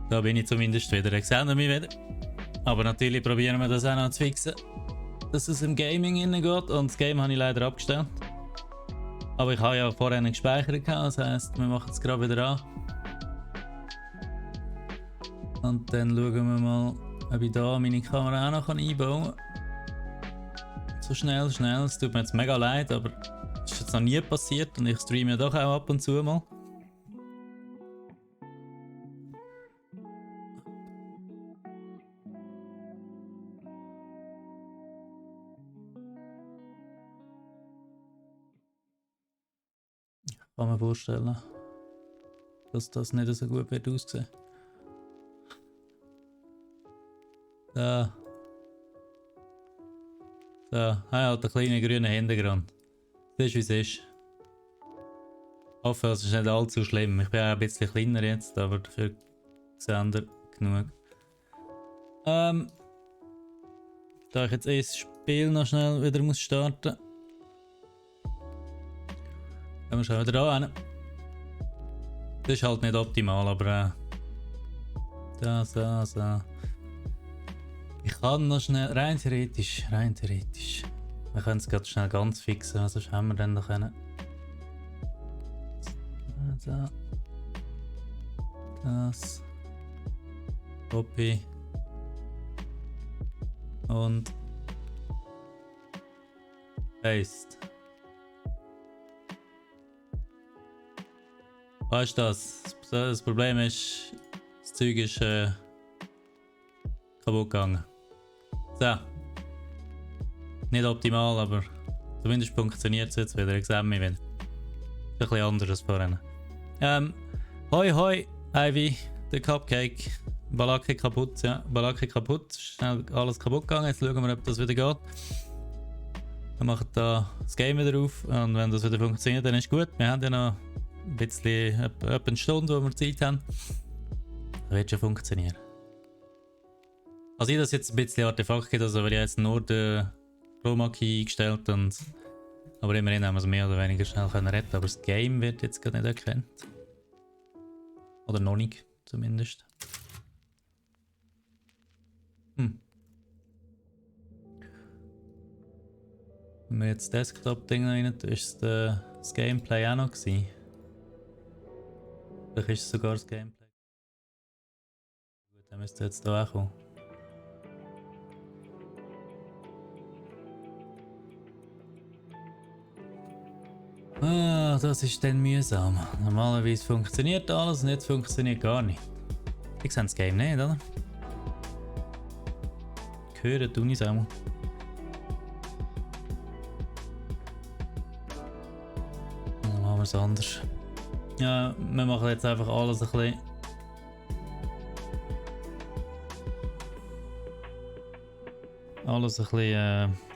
Da bin ich zumindest wieder. Ich sehe mich wieder. Aber natürlich probieren wir das auch noch zu fixen, dass es im Gaming hineingeht. Und das Game habe ich leider abgestellt. Aber ich habe ja vorher nicht gespeichert, das heisst, wir machen es gerade wieder an. Und dann schauen wir mal, ob ich da meine Kamera auch noch einbauen kann. So schnell. Es tut mir jetzt mega leid, aber das ist jetzt noch nie passiert und ich streame ja doch auch ab und zu mal. Kann man vorstellen. dass das nicht so gut wird aussehen. Da. Da, halt einen kleinen grünen Hintergrund. Das ist wie es ist. Ich hoffe, es ist nicht allzu schlimm. Ich bin auch ein bisschen kleiner jetzt, aber dafür seht ihr genug. Da ich jetzt das Spiel noch schnell wieder muss starten, gehen wir schon wieder da hin. Das ist halt nicht optimal, aber so. Ich kann noch schnell, rein theoretisch. Wir können es gerade schnell ganz fixen, also haben wir dann noch können. So. Das. Copy. Und Paste. Weißt du das? Das Problem ist, das Zeug ist kaputt gegangen. So. Nicht optimal, aber zumindest funktioniert es jetzt wieder. Ich sehe mich wieder. Ist ein bisschen anders als vorhin. Hoi, Ivy, der Cupcake. Balake kaputt, ja. Balake kaputt. Schnell alles kaputt gegangen. Jetzt schauen wir, ob das wieder geht. Wir machen da das Game wieder auf. Und wenn das wieder funktioniert, dann ist gut. Wir haben ja noch ein bisschen, etwa eine Stunde, wo wir Zeit haben. Das wird schon funktionieren. Also ich das jetzt ein bisschen Artefakt gibt, also weil ich jetzt nur den Chroma-Key eingestellt und aber immerhin haben wir es mehr oder weniger schnell können retten, aber das Game wird jetzt gerade nicht erkannt. Oder noch nicht, zumindest. Wenn wir jetzt das Desktop-Ding rein tun, ist das Gameplay auch noch gewesen. Vielleicht ist es sogar das Gameplay. Gut, dann müsste jetzt hier auch kommen. Ah, das ist dann mühsam. Normalerweise funktioniert alles und jetzt funktioniert gar nicht. Ich sehe das Game nicht, oder? Hören tun ich es auch mal. Dann machen wir es anders. Ja, wir machen jetzt einfach alles ein bisschen. Alles ein bisschen.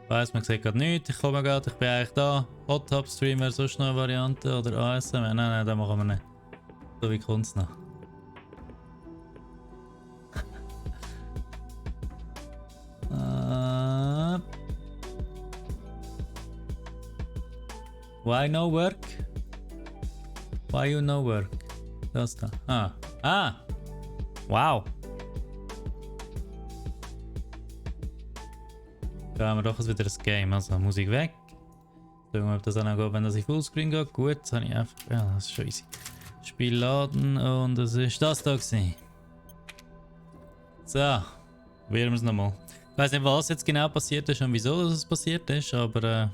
Ich weiss, man sieht gerade nichts, ich komme gerade, ich bin eigentlich da. Hot Top Stream wäre sonst noch eine Variante oder ASMR. Nein, das machen wir nicht. So wie kommt es noch. Why no work? Why you no work? Das da. Wow. Da haben wir doch wieder das Game, also Musik weg. Schauen wir mal, ob das auch noch geht, wenn das in Fullscreen geht. Gut, das habe ich einfach. Ja, das ist schon easy. Spiel laden und es ist das da gewesen. So, probieren wir es nochmal. Ich weiß nicht, was jetzt genau passiert ist und wieso das passiert ist, aber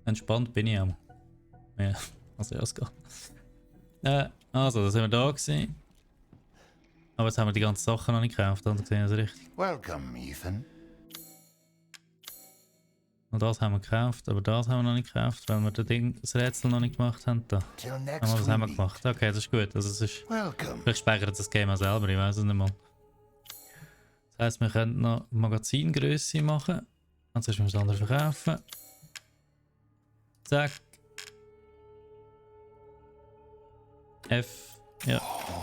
entspannt bin ich auch. Ja, also ja, es geht. Also, da sind wir da gewesen. Aber jetzt haben wir die ganzen Sachen noch nicht gekauft, dann sehen wir es richtig. Welcome, Ethan. Und das haben wir gekauft, aber das haben wir noch nicht gekauft, weil wir das Rätsel noch nicht gemacht haben. Da. Till Aber next das haben wir week. gemacht. Okay, das ist gut. Also es ist, Welcome. vielleicht speichert das Game auch selber, ich weiß es nicht mal. Das heisst, wir können noch Magazingröße machen. Und sonst müssen wir das andere verkaufen. Zack. F. Ja.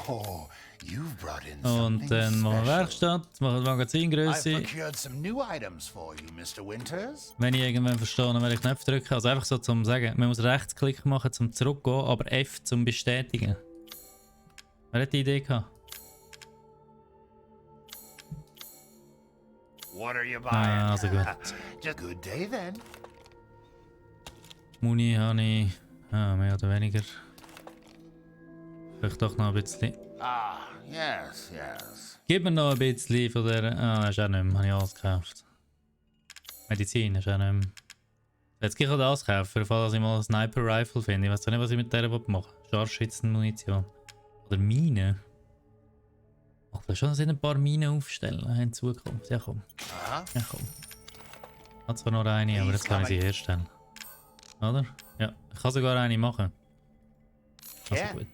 Oh, you've brought in Und something dann machen wir special. Werkstatt, machen I've Magazingröße. procured some new items for you, Mr. Winters. Wenn ich irgendwann verstehe, dann werde ich Knöpfe drücken. Also einfach so zum sagen, man muss Rechtsklick machen zum Zurückgehen, aber F zum Bestätigen. Wer hat die Idee gehabt? What are you buying? Also gut. Just good day then. Muni habe ich mehr oder weniger. Vielleicht doch noch ein bisschen. Ah, yes, yes. Gib mir noch ein bisschen von der. Das ist auch nicht mehr. Habe ich alles gekauft. Medizin ist auch nicht mehr. Jetzt gehe ich auch das kaufen, für den Fall, dass ich mal einen Sniper Rifle finde. Ich weiß doch nicht, was ich mit der machen will. Scharfschützenmunition. Oder Mine. Ach, da schon ein paar Minen aufstellen in Zukunft. Ja komm, Aha. ja komm. Hat zwar noch eine, aber jetzt kann ich sie herstellen. Oder? Ja, ich kann sogar eine machen. Also Ja. gut.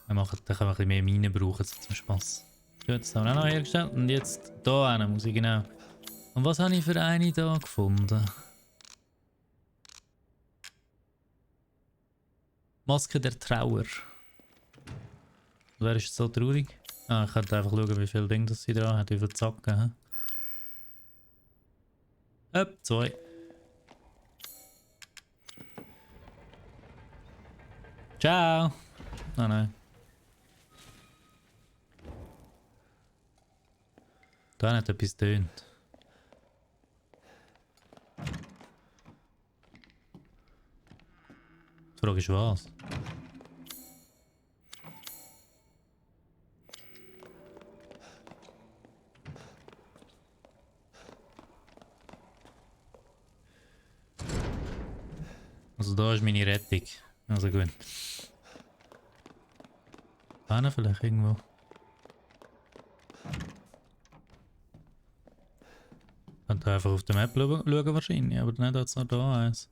Dann können wir ein bisschen mehr Minen brauchen zum Spass. Gut, das haben wir auch noch hergestellt. Und jetzt da eine muss ich genau. Und was habe ich für eine da gefunden? Maske der Trauer. Wer ist so traurig? Ah, ich könnte einfach schauen, wie viel Ding das sie dran hat, wie viel Zacken. Up, 2. Ciao! Ah nein. Da hat etwas tönt. Die Frage ist was? Also da ist meine Rettung. Also gut. Bahnen vielleicht irgendwo. Könnte einfach auf der Map schauen wahrscheinlich, aber nicht hat es noch da eins.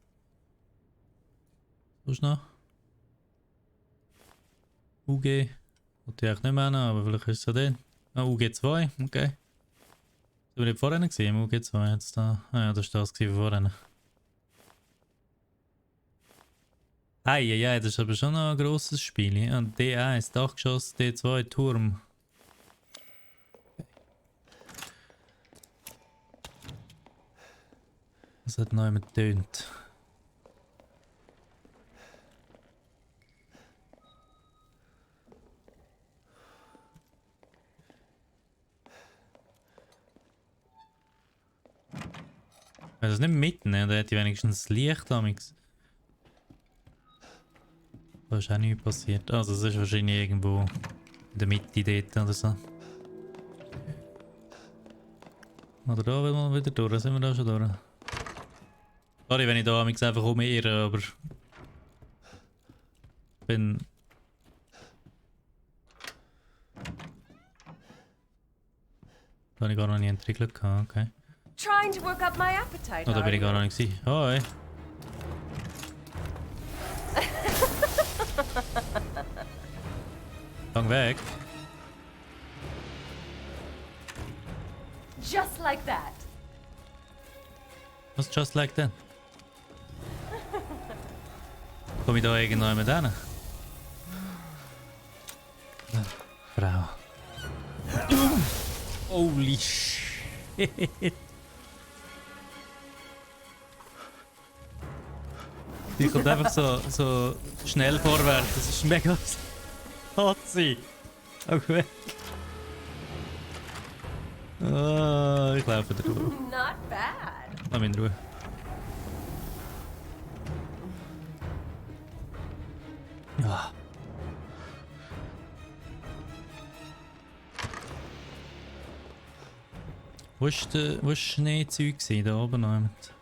Was ist noch? UG. Wollte ich eigentlich nicht mehr haben, aber vielleicht ist es ja den. Ah, UG2, okay. Das war nicht vorhin gesehen, im UG2 jetzt da. Ah ja, das war das von vorhin. Ja, das ist aber schon noch ein grosses Spiel. Und D1, Dachgeschoss, D2, Turm. Das hat noch jemand getönt. Wenn das nicht mitnehmen, dann hätte ich wenigstens das Licht damals. Da ist auch nichts passiert. Also es ist wahrscheinlich irgendwo in der Mitte dort oder so. Oder da will man wieder durch, sind wir da schon durch. Sorry, wenn ich da einfach umirre, aber... Ich bin... Da habe ich gar noch nie entwickelt gehabt, okay. Trying to work up my appetite. Oh, da are bin ich gar you? noch nicht gewesen. Hoi! Gang weg! Just like that. Was just like that? Komm ich da irgendwo mit hin? Frau. Holy shit. Die kommt einfach so schnell vorwärts. Das ist mega Hatzi. Okay. Oh, ich laufe da drüber. Not bad. Lass mich in Ruhe. Ja. Wo ist das Schneezeug da oben noch jemand?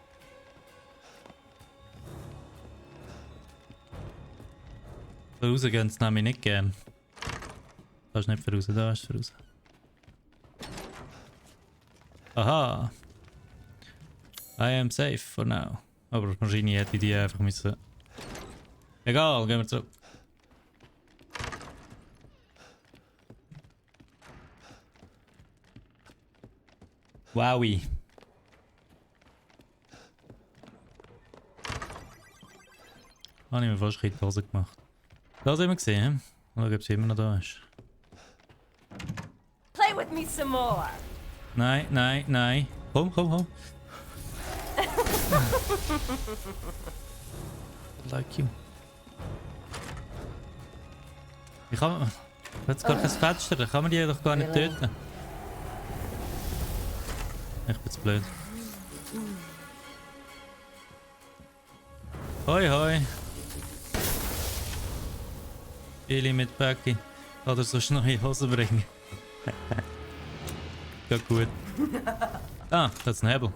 Da raus gehen sie nämlich nicht gern. Da ist nicht für raus, da ist für raus. Aha! I am safe for now. Aber wahrscheinlich hätte ich die einfach müssen... Egal, gehen wir zurück. Wowie. Habe ich mir fast in die Hose gemacht. Das haben wir gesehen. Schauen, ob sie immer noch da ist. Play with me some more. Nein, nein, nein. Komm, komm, komm. Like you. Ich kann... Jetzt gar kein Fenster, da kann man die doch gar nicht töten. Ich bin zu blöd. Hoi hoi. Eli mit Becky. Oder so neue Hosen bringen. Geht gut. Ah, das ist ein Hebel.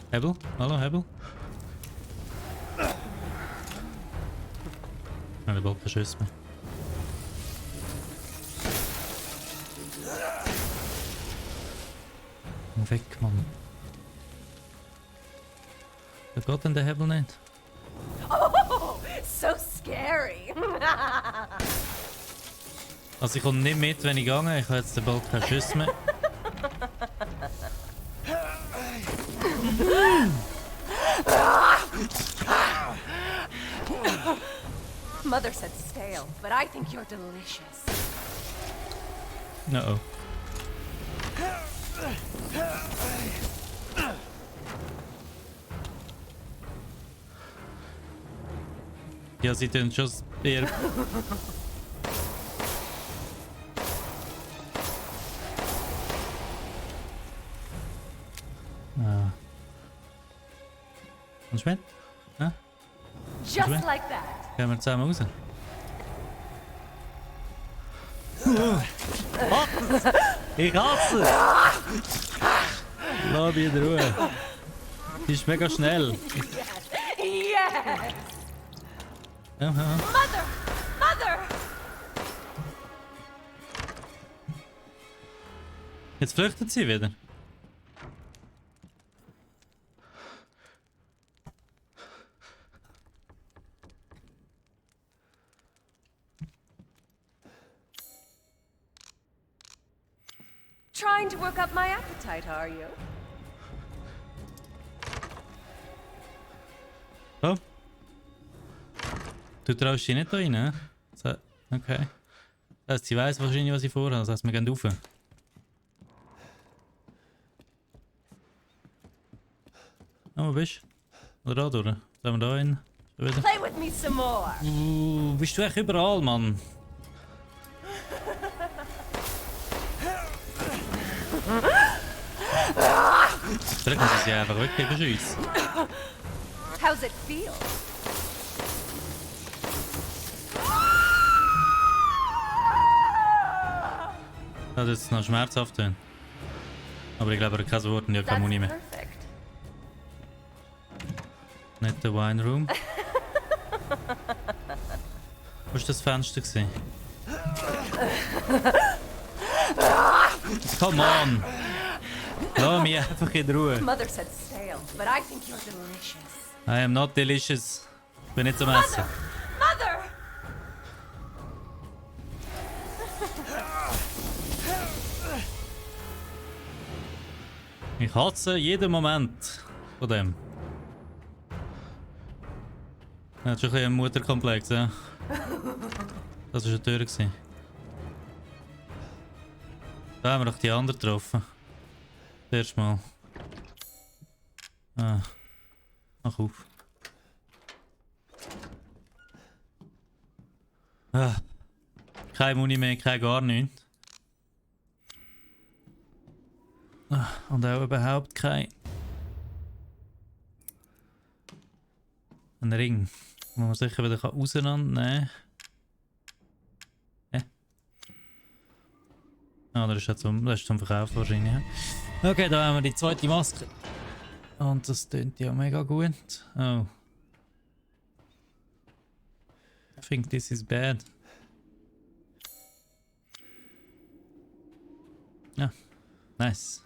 Hebel? Hallo, Hebel? Nein, der Bock verschießt mich. Weg, Mann. Da geht denn der Hebel nicht? Oh, so scary. Also ich komme nicht mit, wenn ich gehe. Ich habe jetzt bald keine Schüsse mehr. Mother said stale, but I think you're delicious. No. Ja, sie tun schon eher... Kommst du mit? Ja? Just Wait. like that. Gehen wir zusammen raus? Ich hasse es! Lass mich in Ruhe. Die ist mega schnell. Yes. Aha. Mother! Mother! Jetzt flüchtet sie wieder. Trying to work up my appetite, are you? Oh. Du traust dich nicht da rein, hä? So, okay. Das heißt, sie weiss wahrscheinlich, was ich vorhabe. Das heißt, wir gehen rauf. Oh, wo bist du? Oder da durch? Sollen wir da hin? Schon wieder? Play with me some more. Bist du echt überall, Mann? Vielleicht muss ich sie einfach wirklich beschießen. How's it feel? Das ist jetzt noch schmerzhaft. Aber ich glaube, er hat kein Wort und ich habe keine That's Muni mehr. perfect. Nicht der Wine Room. Wo war das Fenster? Gewesen? Come on! Lass mich einfach in Ruhe. Mother said stale, but I think you're delicious. I am not delicious. Ich bin nicht zum Essen. Mother! Ich hasse jeden Moment von dem. Er hat schon ein bisschen einen Mutterkomplex, ja. Das war eine Tür. Gewesen. Da haben wir doch die andere getroffen. Das erste Mal. Ah. Mach auf. Ah. Keine Muni mehr, kein gar nichts. Ah. Und auch überhaupt kein... Ein Ring. Den man sicher wieder auseinandernehmen kann. Ah, das ist zum Verkauf wahrscheinlich. Ja. Okay, da haben wir die zweite Maske. Und das klingt ja mega gut. Oh. I think this is bad. Ja, nice.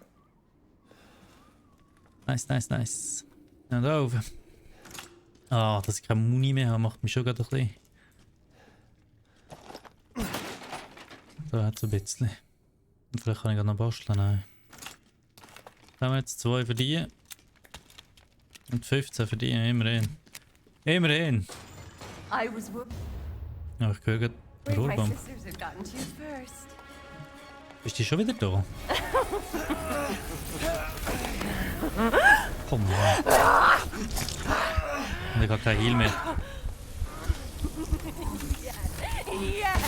Nice. Und da oben. Ah, dass ich keine Muni mehr habe, macht mich schon gerade ein bisschen. Da hat es ein bisschen. Und vielleicht kann ich noch basteln. Nein. Da haben wir jetzt 2 für die. Und 15 für die, immerhin. Immerhin! I was worried Ja, ich höre gerade my Rohrbomb. sisters had gotten to you first. Bist du schon wieder da? Komm mal. Und ich habe kein Heal mehr. Yes!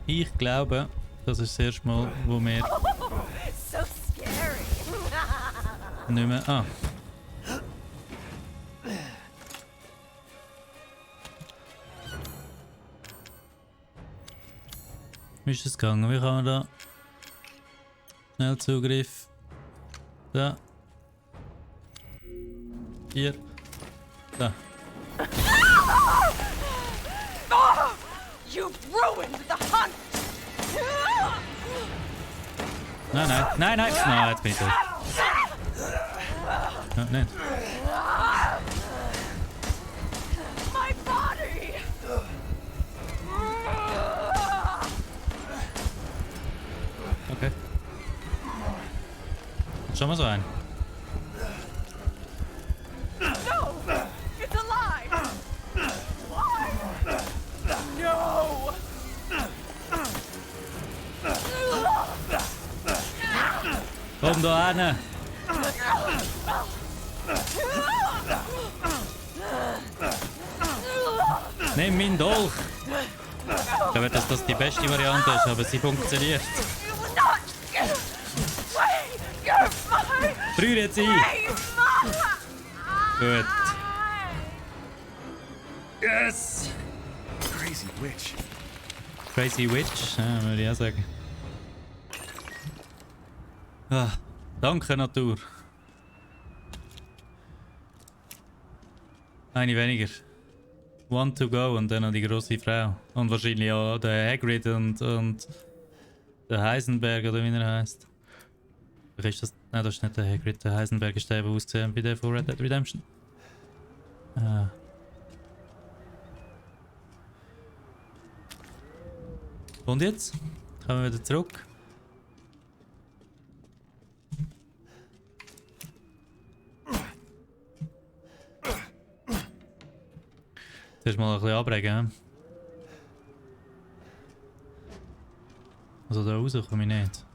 Ich glaube, das ist das erste Mal, wo wir So scary. nicht mehr... Ah. Wie ist das gegangen? Wie kann man da... Schnellzugriff. Da. Hier. Da. ruined the hunt! Nein, nein, nein, nein! Nein, jetzt bin ich tot. Ja, nicht. My body! Okay. Schon mal so ein. No! It's alive! Why? No! Komm da hin! Nimm meinen Dolch! Ich glaube, dass das die beste Variante ist, aber sie funktioniert. You will not slay your mother! Brühe jetzt ein! Gut. Yes! Crazy witch. Crazy Witch, ja, würde ich auch sagen. Ah, danke, Natur. Eine weniger. One to go und dann noch die grosse Frau. Und wahrscheinlich auch der Hagrid und der Heisenberg, oder wie er heisst. Ist das? Nein, das ist nicht der Hagrid. Der Heisenberg ist der, der ausgesehen wie der von Red Dead Redemption. Ah. Und jetzt? Kommen wir wieder zurück. Zuerst mal ein bisschen abregen. Also da raus komme ich nicht.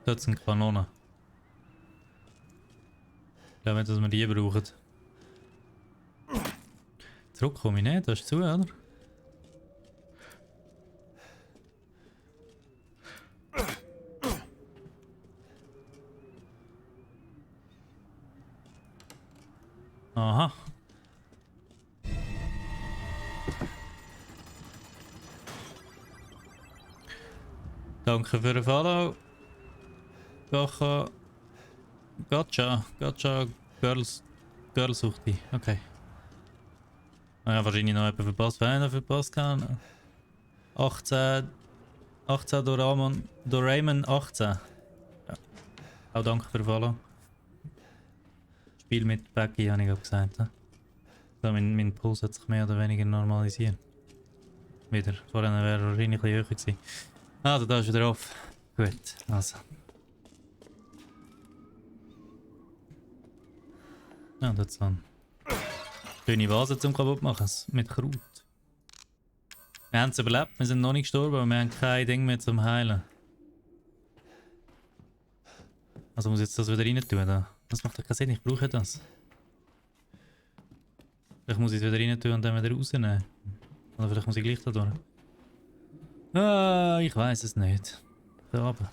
Dort sind Kanonen. Ich glaube nicht, dass wir die brauchen. Zurück komme ich nicht, das ist zu, oder? Aha. Danke für den Follow. Gotcha. Gotcha. Girlsuchti. Okay. Ah ja, wahrscheinlich noch jemand verpasst. Wer noch verpasst kann? 18 Doraemon 18. Ja. Auch danke für den Follow. Spiel mit Becky, habe ich gerade gesagt. Ja? So, mein Puls hat sich mehr oder weniger normalisiert. Wieder. Vorhin wäre er wahrscheinlich ein bisschen höher gewesen. Ah, da ist wieder auf. Gut, also. Ja, das ist dann. Schöne Vase zum kaputt machen mit Kraut. Wir haben es überlebt, wir sind noch nicht gestorben, aber wir haben kein Ding mehr zum Heilen. Also muss ich jetzt das wieder rein tun da. Das macht doch keinen Sinn, ich brauche das. Vielleicht muss ich es wieder rein tun und dann wieder rausnehmen. Oder vielleicht muss ich gleich da durch. Ah, ich weiß es nicht. Da oben.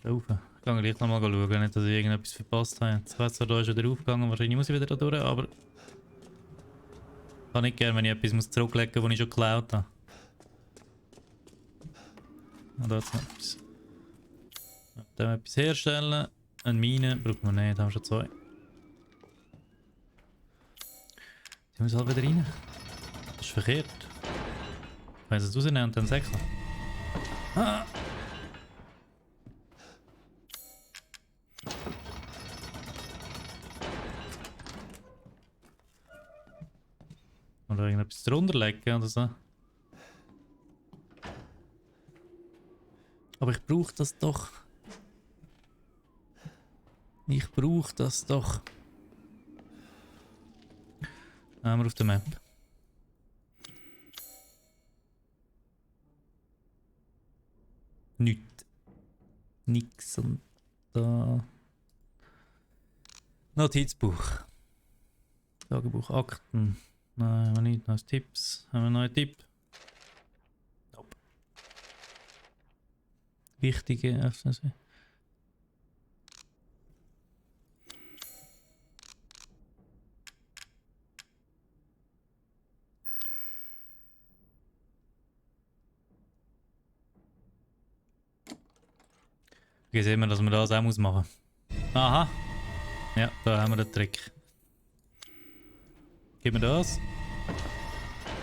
Da rauf. Ich kann gleich nochmal schauen, nicht, dass ich irgendetwas verpasst habe. Jetzt weiss zwar, da ist wieder aufgegangen, wahrscheinlich muss ich wieder da durch, aber... Ich kann nicht gerne, wenn ich etwas zurücklegen muss, das ich schon geklaut habe. Ah, da ist noch etwas. Dann etwas herstellen. Eine Mine braucht man nicht, da haben wir schon zwei. Die müssen halt wieder rein. Das ist verkehrt. Wenn sie es rausnehmen und dann säckeln. Ah. Oder irgendetwas drunter legen oder so. Aber ich brauche das doch. Ich brauche das doch. Haben wir auf der Map. Nichts. Nix und da. Notizbuch. Tagebuch, Akten. Nein, haben wir nicht. Noch Tipps. Haben wir noch einen Tipp? Nope. Wichtige FCC. Hier sehen wir, dass man das auch machen muss. Aha. Ja, da haben wir den Trick. Gib mir das.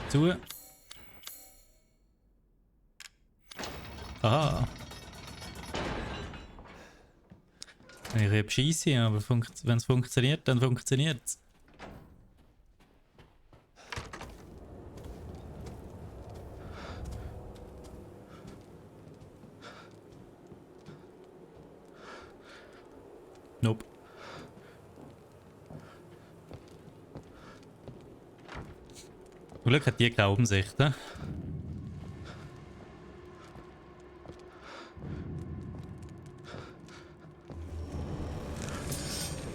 Zu. Aha. Ich habe Scheisse, aber wenn es funktioniert, dann funktioniert es. Nope. Glück hat die Glaubensicht, ne?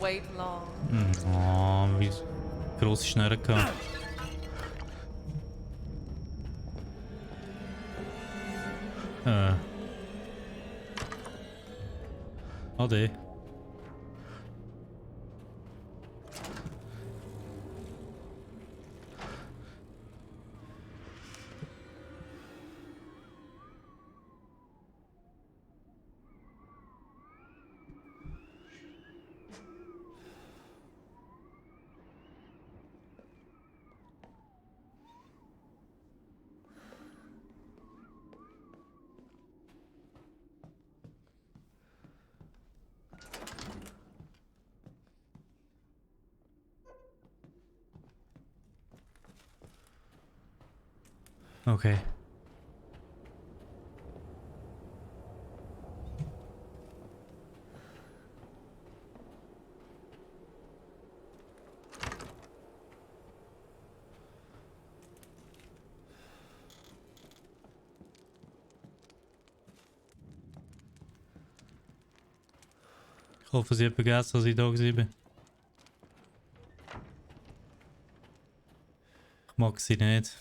Wait long. Oh, wie grosse Schnurren gehabt. Ade. Okay. Ich hoffe, sie hat vergessen, dass ich da war. Ich mag sie nicht.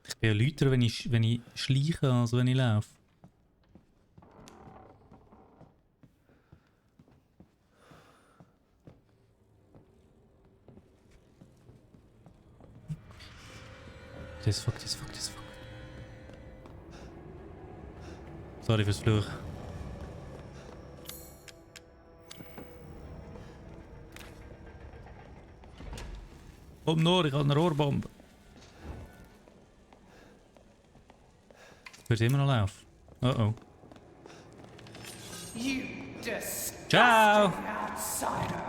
Ich bin ja lauter, wenn ich schleiche, als wenn ich laufe. Das fuck. Sorry fürs Fluch. Komm nur, ich habe eine Rohrbombe. Wird immer noch laufen. Oh oh. You disgusting Ciao! outsider.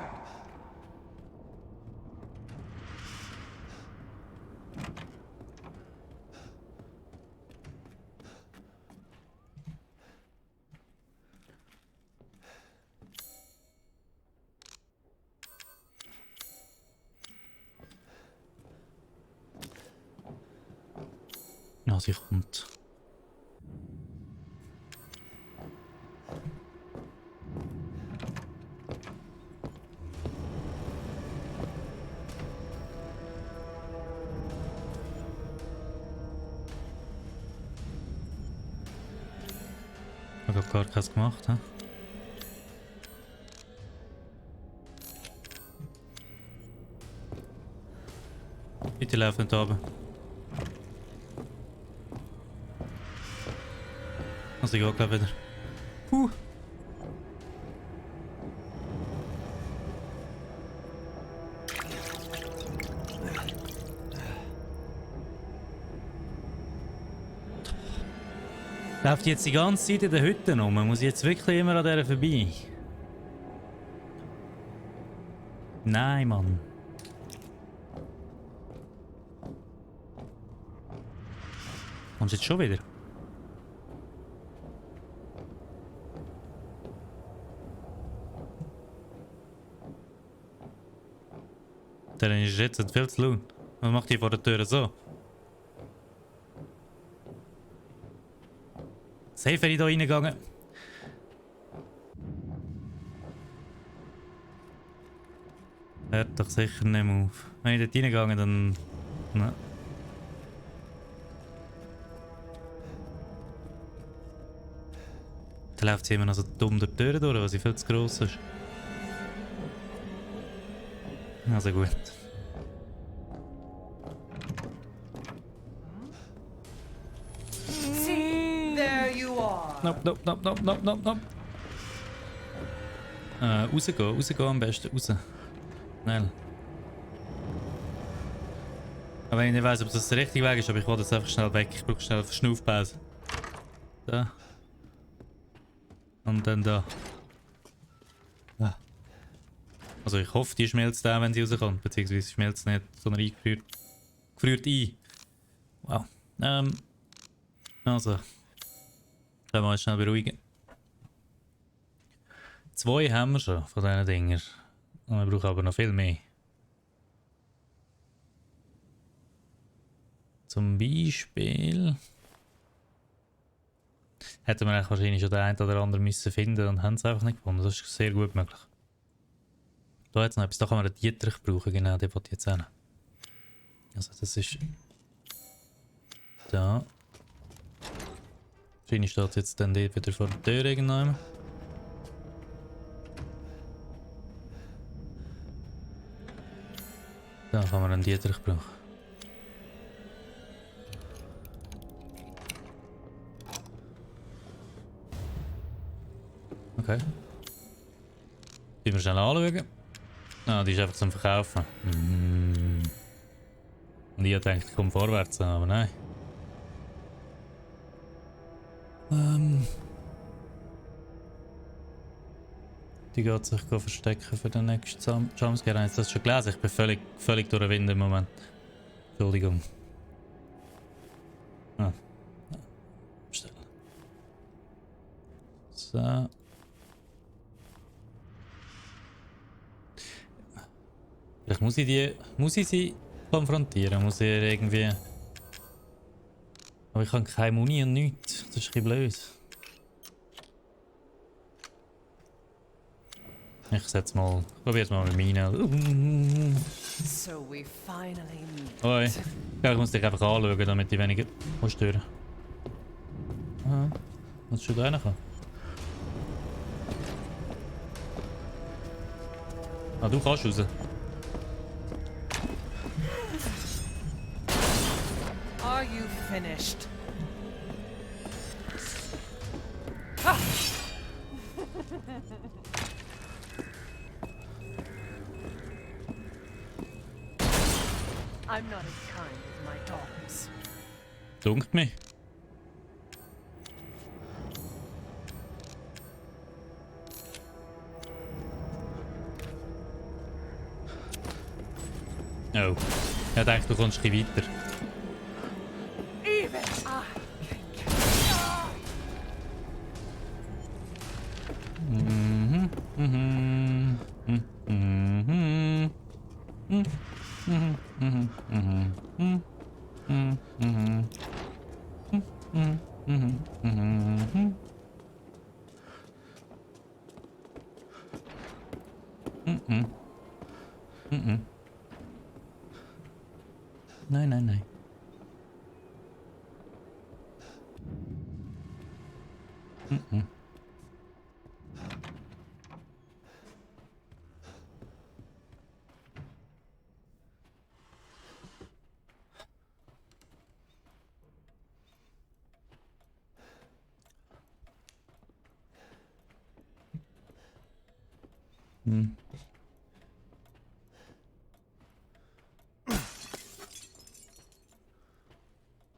Ja, sie kommt. Ich habe gar keins gemacht, hä? Bitte lauf nicht runter. Also ich gehe gleich wieder. Läuft jetzt die ganze Zeit in der Hütte rum? Muss ich jetzt wirklich immer an der vorbei? Nein, Mann. Kommst du jetzt schon wieder? Der ist jetzt viel zu laut. Was macht die vor der Tür so? Safe wäre ich da reingegangen. Hört doch sicher nicht mehr auf. Wenn ich dort reingegangen, dann... Nein. Da läuft sie immer noch so dumm durch die Tür durch, weil sie viel zu gross ist. Also gut. See, there you are. Nope. Rausgehen am besten, raus. Schnell. Aber wenn ich nicht weiss, ob das der richtige Weg ist, aber ich will jetzt einfach schnell weg. Ich brauche schnell eine Schnaufpause. Da. Und dann da. Ah. Also ich hoffe, die schmilzt auch, wenn sie rauskommt. Beziehungsweise schmilzt nicht, sondern gefriert ein. Wow. Also. Können wir uns schnell beruhigen. 2 haben wir schon von diesen Dingern. Und wir brauchen aber noch viel mehr. Zum Beispiel hätten wir eigentlich wahrscheinlich schon den einen oder anderen müssen finden und haben es einfach nicht gefunden. Das ist sehr gut möglich. Da hat es noch etwas, da kann man einen Dietrich brauchen, genau, den wollte ich jetzt auch noch. Also das ist da. Wahrscheinlich steht es jetzt dann dort wieder vor der Tür irgendwann. Da kann man einen Dietrich brauchen. Okay. Die wir schnell anschauen. Ah, die ist einfach zum Verkaufen. Und ich denke, ich komme vorwärts, aber nein. Die geht sich verstecken für den nächsten Jumpscare. Hast du das schon gelesen? Ich bin völlig durch den Wind im Moment. Entschuldigung. Ah. Bestellen. So. Vielleicht muss ich sie konfrontieren, muss ich irgendwie... Aber ich habe keine Muni und nichts, das ist ein bisschen blöd. Ich setze mal, probiere es mal mit meinen. So we finally meet. Oi, ja, ich muss dich einfach anschauen, damit ich weniger stören muss. Aha, was schon da reinkommen? Ah, du kannst raus. Are you finished? I'm not as kind as my dogs. Dunkt mich. Oh. Ich dachte, du kommst ein bisschen weiter. Even I can Nein, nein, nein.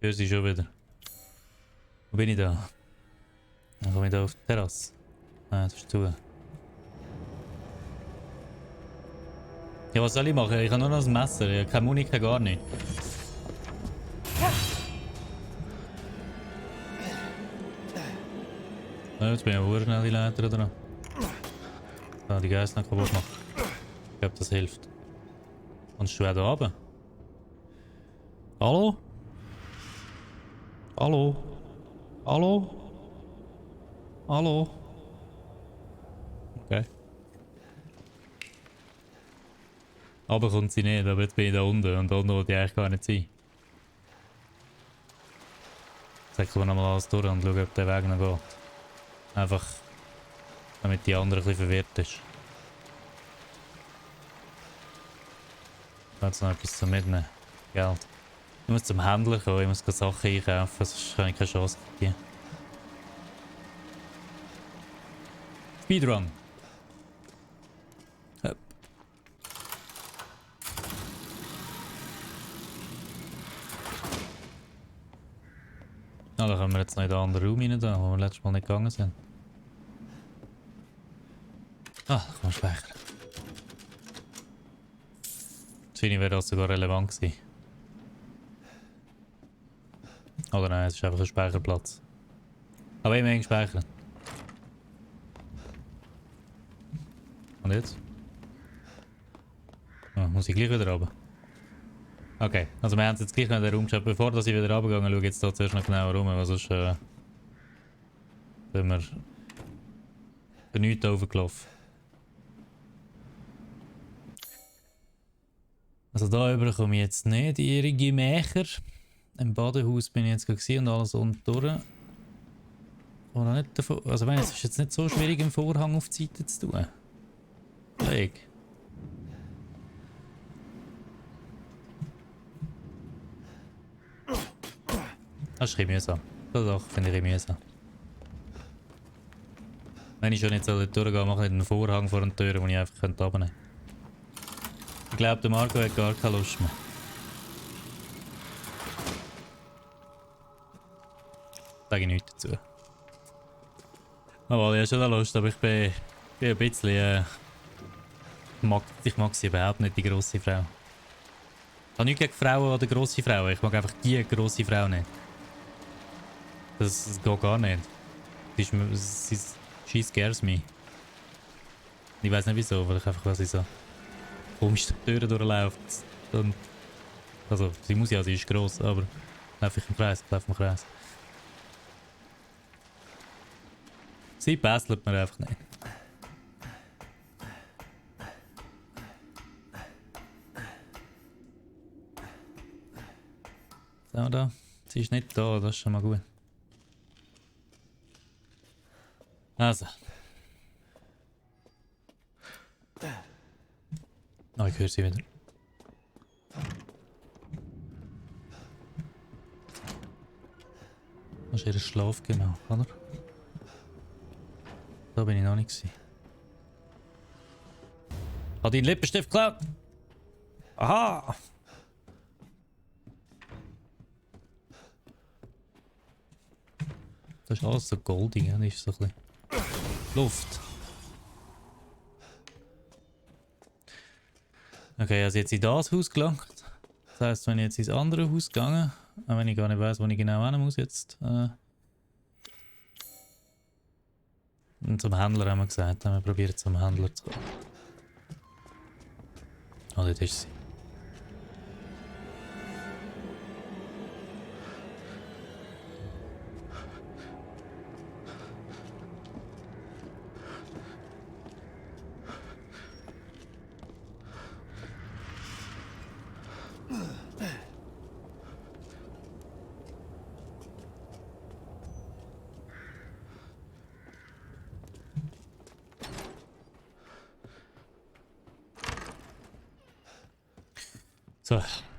Hör sie schon wieder. Wo bin ich da? Dann komme ich da auf die Terrasse. Ah, das ist zu. Ja, was soll ich machen? Ich habe nur noch ein Messer. Ich habe keine Muni, gar nicht. Ja, jetzt bin ich aber schnell die Leiter dran. Da, die Geister noch kaputt machen. Ich glaube, das hilft. Kommst du auch da runter? Hallo? Hallo? Hallo? Hallo? Okay. Aber kommt sie nicht, aber jetzt bin ich da unten und da unten wollte ich eigentlich gar nicht sein. Jetzt wir nochmal alles durch und schauen, ob der Weg noch geht. Einfach, damit die andere ein bisschen verwirrt ist. Ich will jetzt noch etwas zum Mitnehmen. Geld. Ich muss zum Händler kommen, ich muss Sachen einkaufen, sonst kann ich keine Chance geben. Speedrun! Ah, dann können wir jetzt noch in den anderen Raum rein, da, wo wir letztes Mal nicht gegangen sind. Ah, da kann man speichern. Das finde ich, wäre das sogar relevant gewesen. Oder nein, es ist einfach ein Speicherplatz. Aber immerhin speichern. Und jetzt? Ah, muss ich gleich wieder runter? Okay, also wir haben jetzt gleich noch in den Raum geschaut. Bevor ich wieder runtergehe, schaue ich jetzt da zuerst noch genauer rum, weil sonst sind wir für nichts overgelaufen. Also da über komme ich jetzt nicht in ihre Gemächer. Im Badehaus bin ich jetzt gesehen und alles unten durch. Oder nicht davon, also ich meine, es ist jetzt nicht so schwierig im Vorhang auf die Seite zu tun. Leg. Das ist ein bisschen mühsam. Das finde ich ein bisschen mühsam. Wenn ich schon nicht so durchgehe, mache ich einen Vorhang vor den Türen, den ich einfach abnehmen könnte. Ich glaube, der Marco hat gar keine Lust mehr. Sage ich nichts dazu. Aber ich habe schon Lust, aber ich bin ein bisschen... ich mag sie überhaupt nicht, die grosse Frau. Ich habe nichts gegen Frauen oder grosse Frauen, ich mag einfach die grosse Frau nicht. Das geht gar nicht. She scares me. Ich weiß nicht wieso, weil ich einfach, was ich so komisch durch die Türen durchläuft. Und also, sie muss ja, sie ist gross, aber laufe ich im Kreis, Sie bässelt mir einfach nicht. So, da. Sie ist nicht da, das ist schon mal gut. Also. Oh, ich höre sie wieder. Das ist ihr Schlaf genau, oder? Da bin ich noch nicht gewesen. Hat deinen Lippenstift geklaut? Aha! Das ist alles so goldig, ja? Das ist so ein bisschen Luft. Okay, also jetzt in das Haus gelangt. Das heisst, wenn ich jetzt ins andere Haus gegangen, auch wenn ich gar nicht weiss, wo ich genau hin muss jetzt. Und zum Händler haben wir gesagt, wir probieren zum Händler zu kommen. Oh, dort ist sie.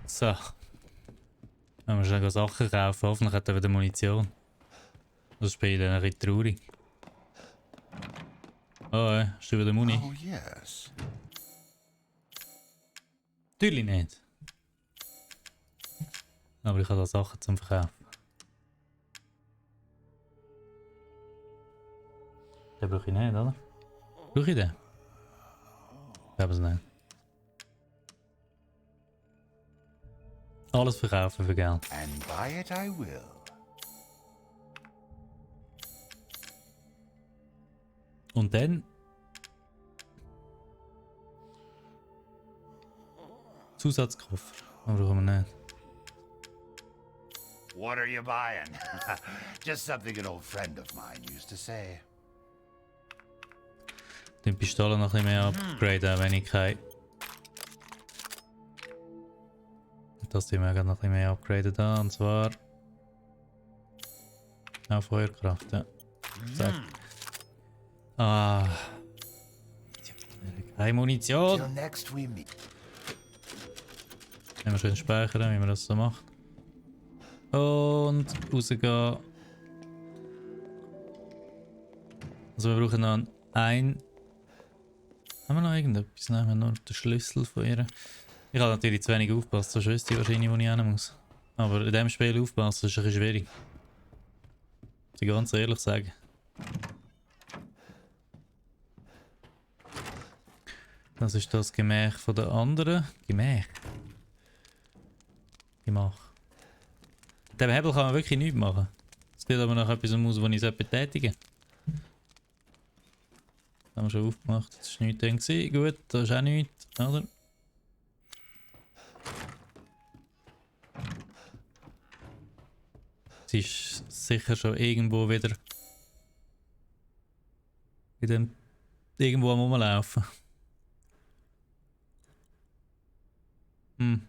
So. Wenn wir schnell Sachen kaufen, hoffentlich hat er wieder Munition. Das ist bei ihnen ein bisschen traurig. Oh, hast du wieder Muni? Oh, yes. Natürlich nicht. Aber ich habe da Sachen zum Verkaufen. Den brauche ich nicht, oder? Brauche ich den? Ich glaube es nicht. Alles verkaufen für Geld. And buy it I will. Und dann... Zusatzkoffer. Aber brauchen wir nicht. What are you buying? Just something an old friend of mine used to say. Die Pistole noch ein bisschen mehr upgraden, wenn ich keine... Das tun wir noch ein bisschen mehr upgraden da, und zwar... Auf Feuerkraft, ja. Zack. Ah. Keine Munition! Till next we meet. Nehmen wir schön speichern, wie man das so macht. Und rausgehen. Also wir brauchen noch ein... Haben wir noch irgendetwas? Nein, wir haben nur den Schlüssel von ihr. Ich habe natürlich zu wenig aufgepasst, so wüsste ich wahrscheinlich, wo ich hin muss. Aber in diesem Spiel aufpassen ist ein bisschen schwierig. ich ganz ehrlich sagen. Das ist das Gemäch von der anderen. Gemäch. Gemach. Mit dem Hebel kann man wirklich nichts machen. Es sieht aber nach etwas aus, wo ich es betätigen sollte. Haben wir schon aufgemacht. Das war nichts drin gewesen. Gut, das ist auch nichts, oder? Sie ist sicher schon irgendwo wieder in dem irgendwo am Rumlaufen. Hm.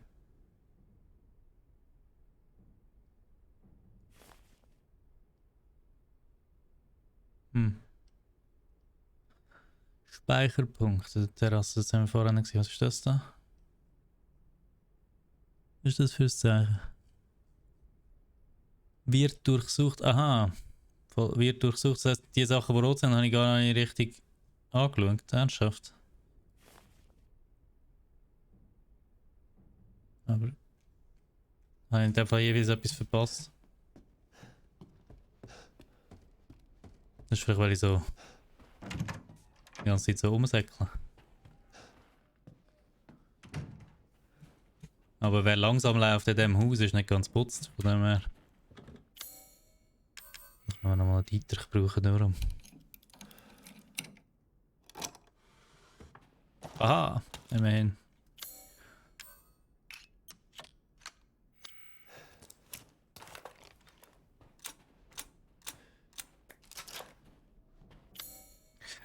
Speicherpunkt, der Terrasse, das haben wir vorhin gesehen. Was ist das da? Was ist das für ein Zeichen? Wird durchsucht. Aha. Wird durchsucht. Das heisst, die Sachen, die rot sind, habe ich gar nicht richtig angeschaut. Ernsthaft. Aber habe ich in dem Fall jeweils etwas verpasst. Das ist vielleicht, weil ich so die ganze Zeit so rumsäckle. Aber wer langsam läuft in diesem Haus, ist nicht ganz putzt. Von dem her. Muss man nochmal einen Dietrich brauchen darum. Aha, immerhin.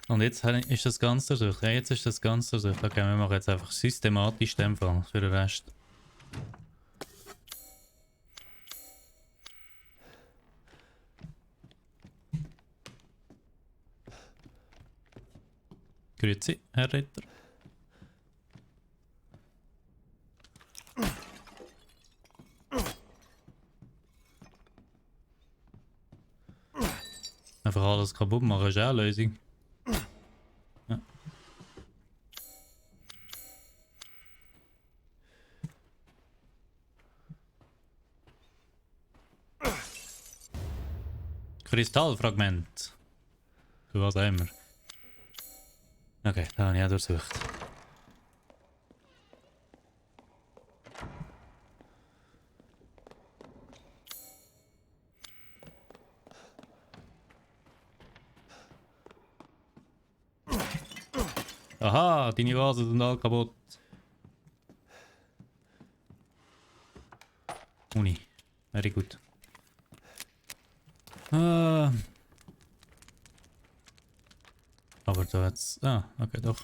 Und jetzt ist das Ganze durchsucht. Ja, jetzt ist das Ganze durchsucht. Okay, wir machen jetzt einfach systematisch in dem Fall für den Rest. Grüezi, Herr Ritter. Einfach alles kaputt machen ist auch eine Lösung. Ja. Kristallfragment. Für was auch immer. Okay, da habe ich auch durchsucht. Aha, deine Vasen sind alle kaputt. Uni, very gut. Aber da jetzt. Ah, okay, doch. Da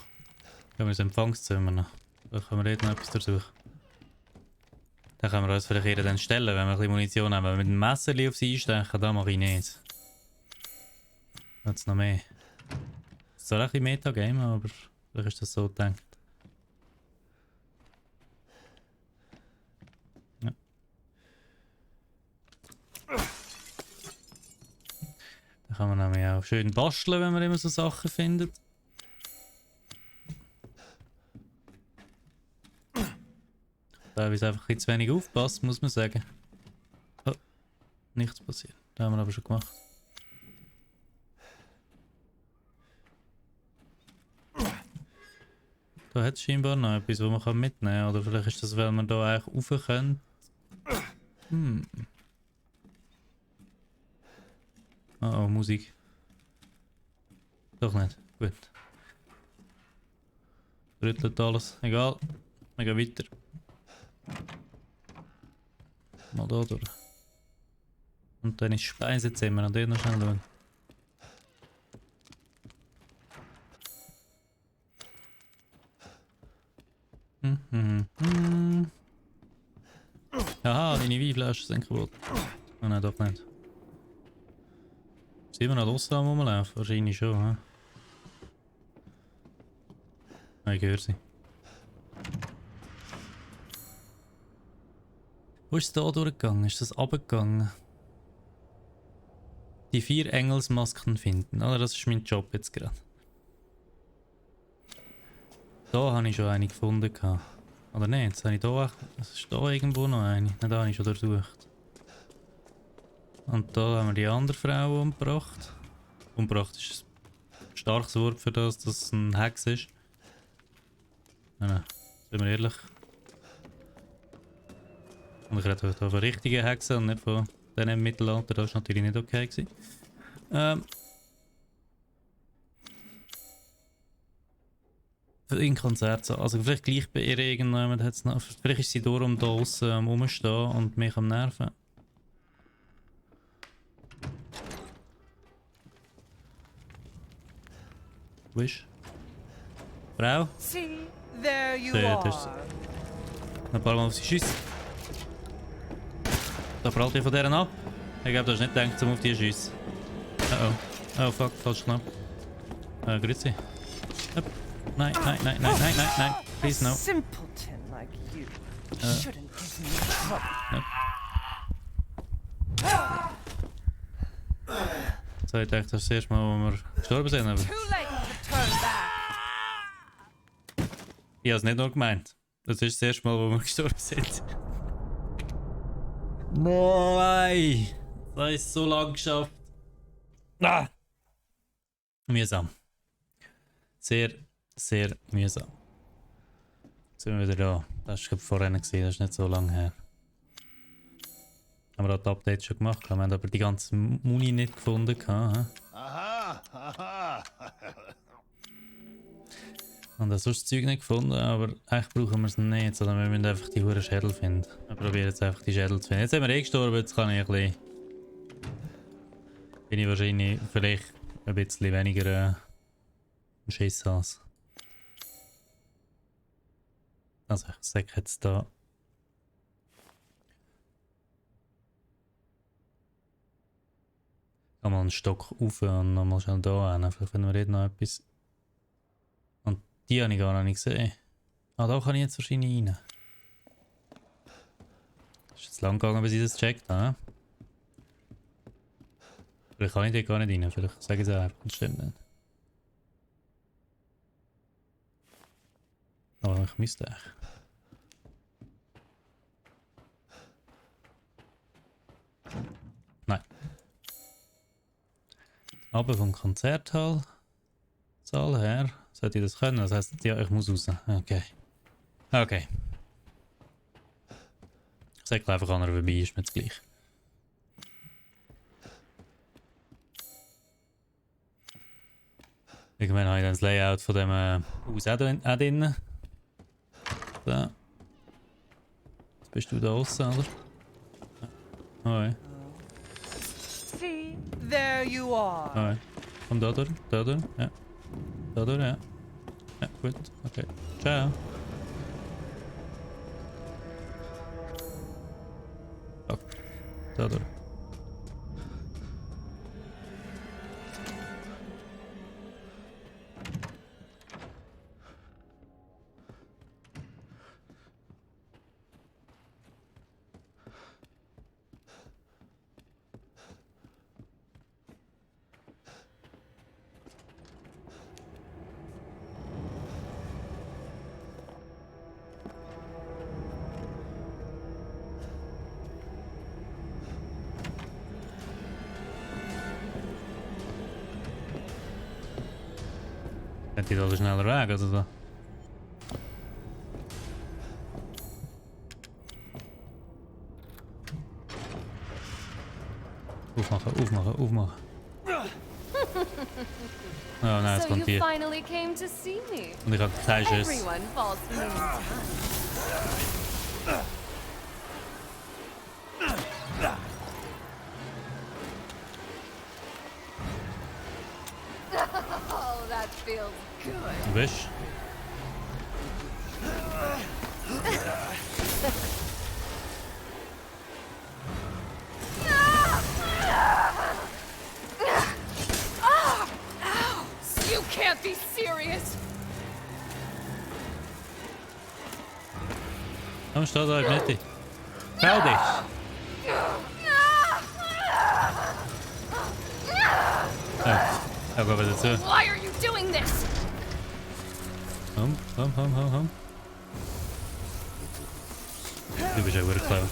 haben wir das Empfangszimmer noch. Da können wir dort noch etwas durchsuchen. Da können wir uns vielleicht eher dann stellen, wenn wir ein bisschen Munition haben. Wenn wir mit dem Messer auf sie einstechen, da mache ich nicht. Jetzt noch mehr. Das ist zwar ein bisschen Metagame, aber vielleicht ist das so gedacht. Ja. Da kann man nämlich auch schön basteln, wenn man immer so Sachen findet. Da habe ich einfach ein bisschen zu wenig aufgepasst, muss man sagen. Oh, nichts passiert. Da haben wir aber schon gemacht. Da hat es scheinbar noch etwas, was man mitnehmen kann. Oder vielleicht ist das, weil man da eigentlich rauf können. Oh, Musik. Doch nicht. Gut. Rüttelt alles. Egal. Wir gehen weiter. Mal da durch. Und dann ist Speisezimmer. Und den noch schnell schauen. Aha, deine Weinflaschen sind kaputt. Oh nein, doch nicht. Sind wir noch draussen am Rumlaufen? Wahrscheinlich schon, hä? Nein, ich höre sie. Wo ist es da durchgegangen? Ist das runtergegangen? Die 4 Engelsmasken finden, oder? Das ist mein Job jetzt gerade. Da habe ich schon eine gefunden. Oder nicht? Jetzt habe ich da. Es ist da irgendwo noch eine. Nein, da habe ich schon durchsucht. Und da haben wir die andere Frau umgebracht. Umgebracht ist ein starkes Wort für das, dass es ein Hex ist. Nein, sind wir ehrlich. Und ich rede hier von richtigen Hexen und nicht von denen im Mittelalter. Das war natürlich nicht okay gewesen. Für ein Konzert so. Also vielleicht gleich bei ihr irgendjemand hat es noch. Vielleicht ist sie darum da draussen am Rumstehen und mich am Nerven. Wo ist? Frau? See, there you Ja, das ist- are. Ein paar Mal auf sie schiessen. Da prallt ihr von deren ab. Ich glaube, du hast nicht gedacht, um auf die zu schiessen. Oh. Oh fuck, falsch knapp. Grüezi. Up. Nein, nein, nein, nein, nein, nein, nein. Please A no. simpleton like you shouldn't give me trouble. So, ich dachte, das ist das erste Mal, wo wir gestorben sind. Aber Too late to turn back. ich habe es nicht nur gemeint. Das ist das erste Mal, wo wir gestorben sind. Nein! Das ist so lang geschafft. Ah! Mühsam. Sehr, sehr mühsam. Jetzt sind wir wieder da. Das war vorhin, das ist nicht so lange her. Haben wir auch die Updates schon gemacht, wir haben aber die ganze Muni nicht gefunden. Aha, aha. Und auch sonst das Zeug nicht gefunden, aber eigentlich brauchen wir es nicht, sondern wir müssen einfach die hohen Schädel finden. Wir probieren jetzt einfach die Schädel zu finden. Jetzt sind wir eh gestorben, jetzt kann ich ein bisschen... Bin ich wahrscheinlich vielleicht ein bisschen weniger Schiss als... Also ich sage jetzt da... Mal einen Stock rauf und nochmal schnell da hin. Vielleicht finden wir dort noch etwas. Und die habe ich gar noch nicht gesehen. Ah, da kann ich jetzt wahrscheinlich rein. Ist jetzt lang gegangen, bis ich das checkt habe. Vielleicht kann ich dort gar nicht rein. Vielleicht sage ich es einfach. Das stimmt nicht. Aber ich müsste echt. Nein. Aber vom Konzerthall Saal her sollte ich das können. Das heisst, ja, ich muss raus. Okay. Okay. Ich sage einfach an, er vorbei ist mir das gleich. Irgendwann habe ich dann das Layout von dem Haus auch drin. So. Jetzt bist du da außen, oder? Hoi. See, there you are. Hoi. Komm da durch, ja. Da durch, ja. Ja, gut, okay. Ciao. Fuck. Da durch. Hat die da schneller weg, oder so? Aufmachen, aufmachen, aufmachen. Oh nein, jetzt So kommt you die. finally came to see me. Und ich habe keinen Schiss. Everyone falls for me in time. Oh, that feels good. Wisch. You can't be serious. Komm, steh da in der Mitte. Schau dich! Ja, geh wieder zu. Why are you doing this? Komm. Du bist ja wieder clever.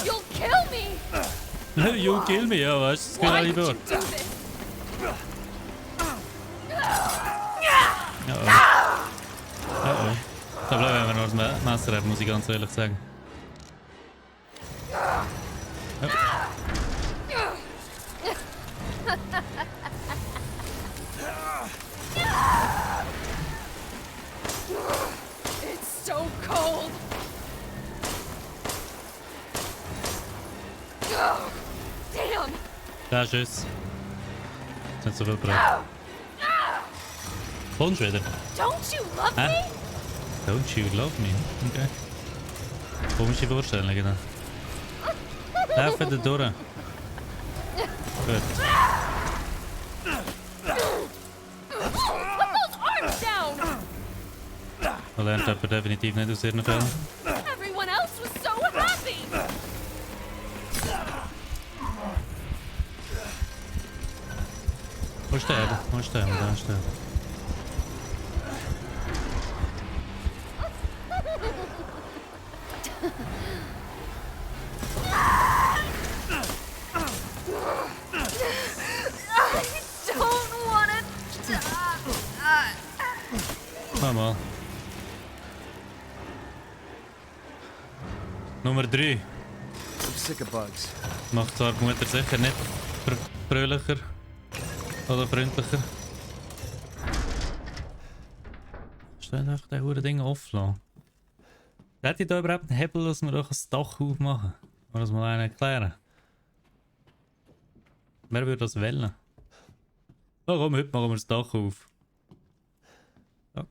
You'll kill me! You kill me, ja, weißt du, das geht Why alle did you durch. do this? Oh. Da bleiben wir noch das Messer haben, muss ich ganz ehrlich sagen. It's so cold! Oh, damn! Da Schuss. Es sind so viel gebraucht. Kommst du wieder? Don't you love Hä? me? Don't you love me? Okay. Komische Vorstellung, genau. Lauf wieder durch. Gut. Put those arms down! Da lernt jemand definitiv nicht aus ihren Fällen. Everyone else was so happy! Wo sterben? Wo sterben? Da sterben. I don't wanna die! Mach mal. Nummer 3. I'm sick of bugs. Macht zwar die Mutter sicher nicht fröhlicher oder freundlicher. Steht einfach das hure Ding offen. Hätte ich da überhaupt einen Hebel, dass wir doch ein Dach aufmachen? Oder das mal einen erklären? Wer würde das wählen? Oh komm, heute machen wir das Dach auf. Ja.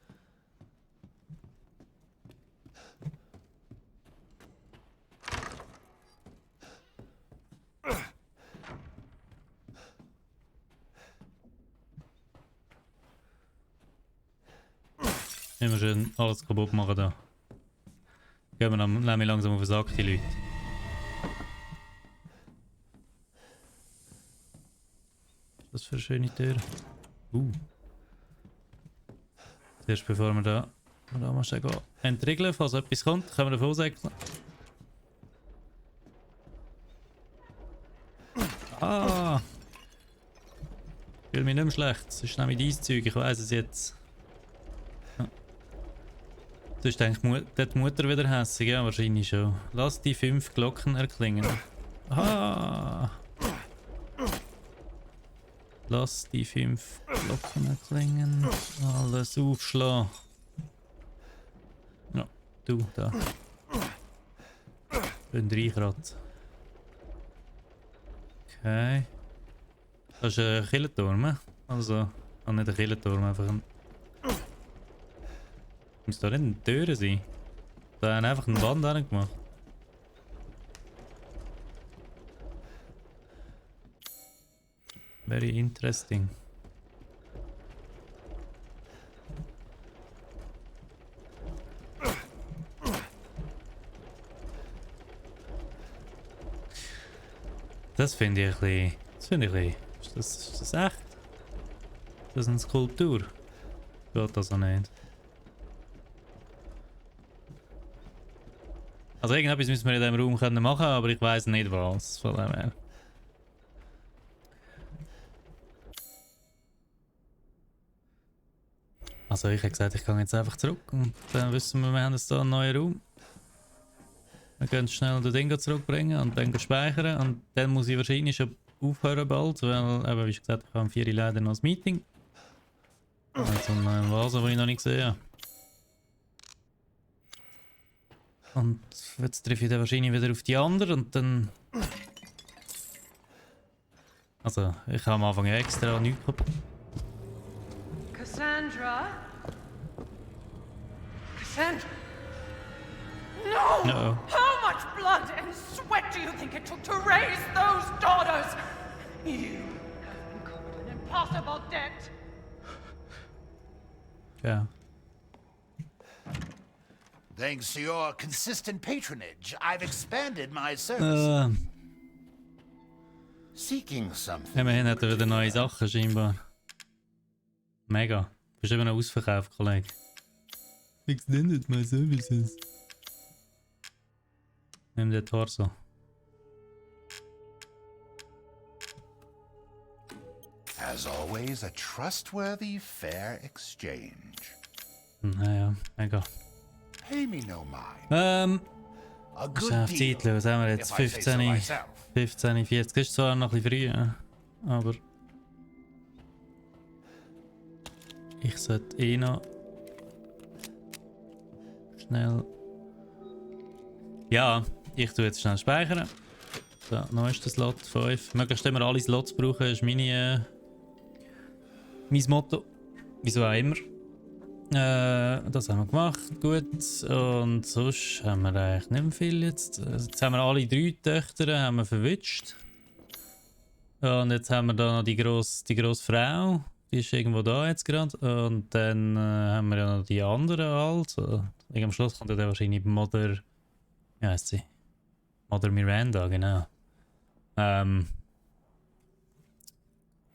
Immer schön alles kaputt machen da. Gehen wir nämlich langsam auf den Sack, die Leute. Was für eine schöne Tür. Zuerst bevor wir da mal schnell entriegeln, falls etwas kommt, können wir davon säckeln. Ah! Ich fühle mich nicht mehr schlecht. Das ist nämlich dein Zeug, ich weiss es jetzt. Sonst denke ich, die Mutter wieder hässig, ja, wahrscheinlich schon. Lass die 5 Glocken erklingen. Ah! Lass die 5 Glocken erklingen. Alles aufschlagen. Ja, du, da. Bin Reichrad. Okay. Das ist ein Killenturm, also... nicht ein Killenturm, einfach ein... Muss da nicht eine Tür sein? Da haben einfach eine Wand gemacht. Very interesting. Das finde ich ein bisschen... Das finde ich ein bisschen... Ist das echt? Das ist eine Skulptur. Geht das auch nicht? Also irgendetwas müssen wir in diesem Raum können machen, aber ich weiß nicht was. Von dem her. Also ich habe gesagt, ich gehe jetzt einfach zurück und dann wissen wir haben jetzt hier einen neuen Raum. Wir können schnell das Ding zurückbringen und dann speichern und dann muss ich wahrscheinlich schon aufhören bald, weil eben, wie gesagt, ich habe um 4 Uhr leider noch ein Meeting. Also ein Vase, den ich noch nicht gesehen habe. Und jetzt treffe ich dann wahrscheinlich wieder auf die anderen und dann... Also, ich habe am Anfang extra nichts gehabt. Cassandra? Cassandra? No! No. How much blood and sweat do you think it took to raise those daughters? You have incurred an impossible debt. Ja. Thanks to your consistent patronage, I've expanded my service. Seeking something. Immerhin hat er wieder neue Sachen scheinbar. Mega. Du bist immer noch ausverkauft, Kollege. Extended my services. Nimm den Torso. As always, a trustworthy, fair exchange. Naja, egal. Pay me no mind. A Was good ist auf die deal, Zeit? Was haben wir jetzt? if I say so 15, myself. 15, 40. Das ist zwar noch ein bisschen früh, aber ich sollte eh noch schnell. Ja, ich tue jetzt schnell speichern. So, neuester Slot 5. Möglichst immer alle Slots brauchen, ist mein Motto. Wieso auch immer. Das haben wir gemacht, gut. Und sonst haben wir eigentlich nicht mehr viel jetzt. Jetzt haben wir alle 3 Töchter haben wir verwünscht. Und jetzt haben wir da noch die grosse Frau. Die ist irgendwo da jetzt gerade. Und dann haben wir ja noch die anderen also. Am Schluss kommt ja dann wahrscheinlich Mother. Wie heisst sie? Mother Miranda, genau.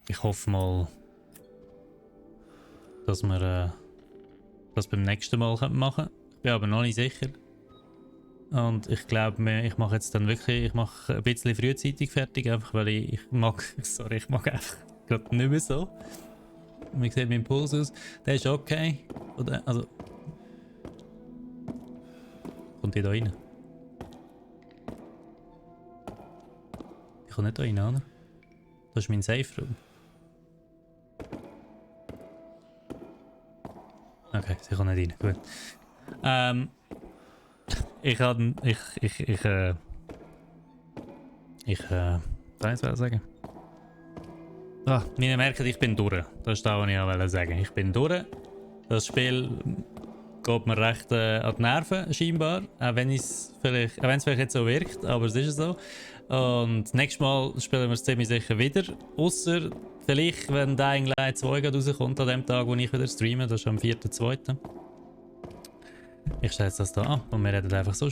Ich hoffe mal, dass wir das beim nächsten Mal machen können. Ich bin aber noch nicht sicher. Und ich glaube, ich mache jetzt dann wirklich, ich mache ein bisschen frühzeitig fertig, einfach weil ich mag einfach gerade nicht mehr so. Wie sieht mein Puls aus? Der ist okay. Oder, also. Kommt die da rein? Die kommt nicht da rein, oder? Das ist mein Safe Room. Okay, sie kommt nicht rein. Gut. Was soll ich sagen? Ah, wir merken, ich bin durch. Das ist das, was ich auch sagen wollte. Ich bin durch. Das Spiel geht mir recht an die Nerven, scheinbar. Auch wenn es vielleicht jetzt so wirkt, aber es ist so. Und nächstes Mal spielen wir es ziemlich sicher wieder. Ausser vielleicht, wenn Dying Light 2 rauskommt an dem Tag, wo ich wieder streame. Das ist am 4.2. Ich stelle jetzt das hier an und wir reden einfach so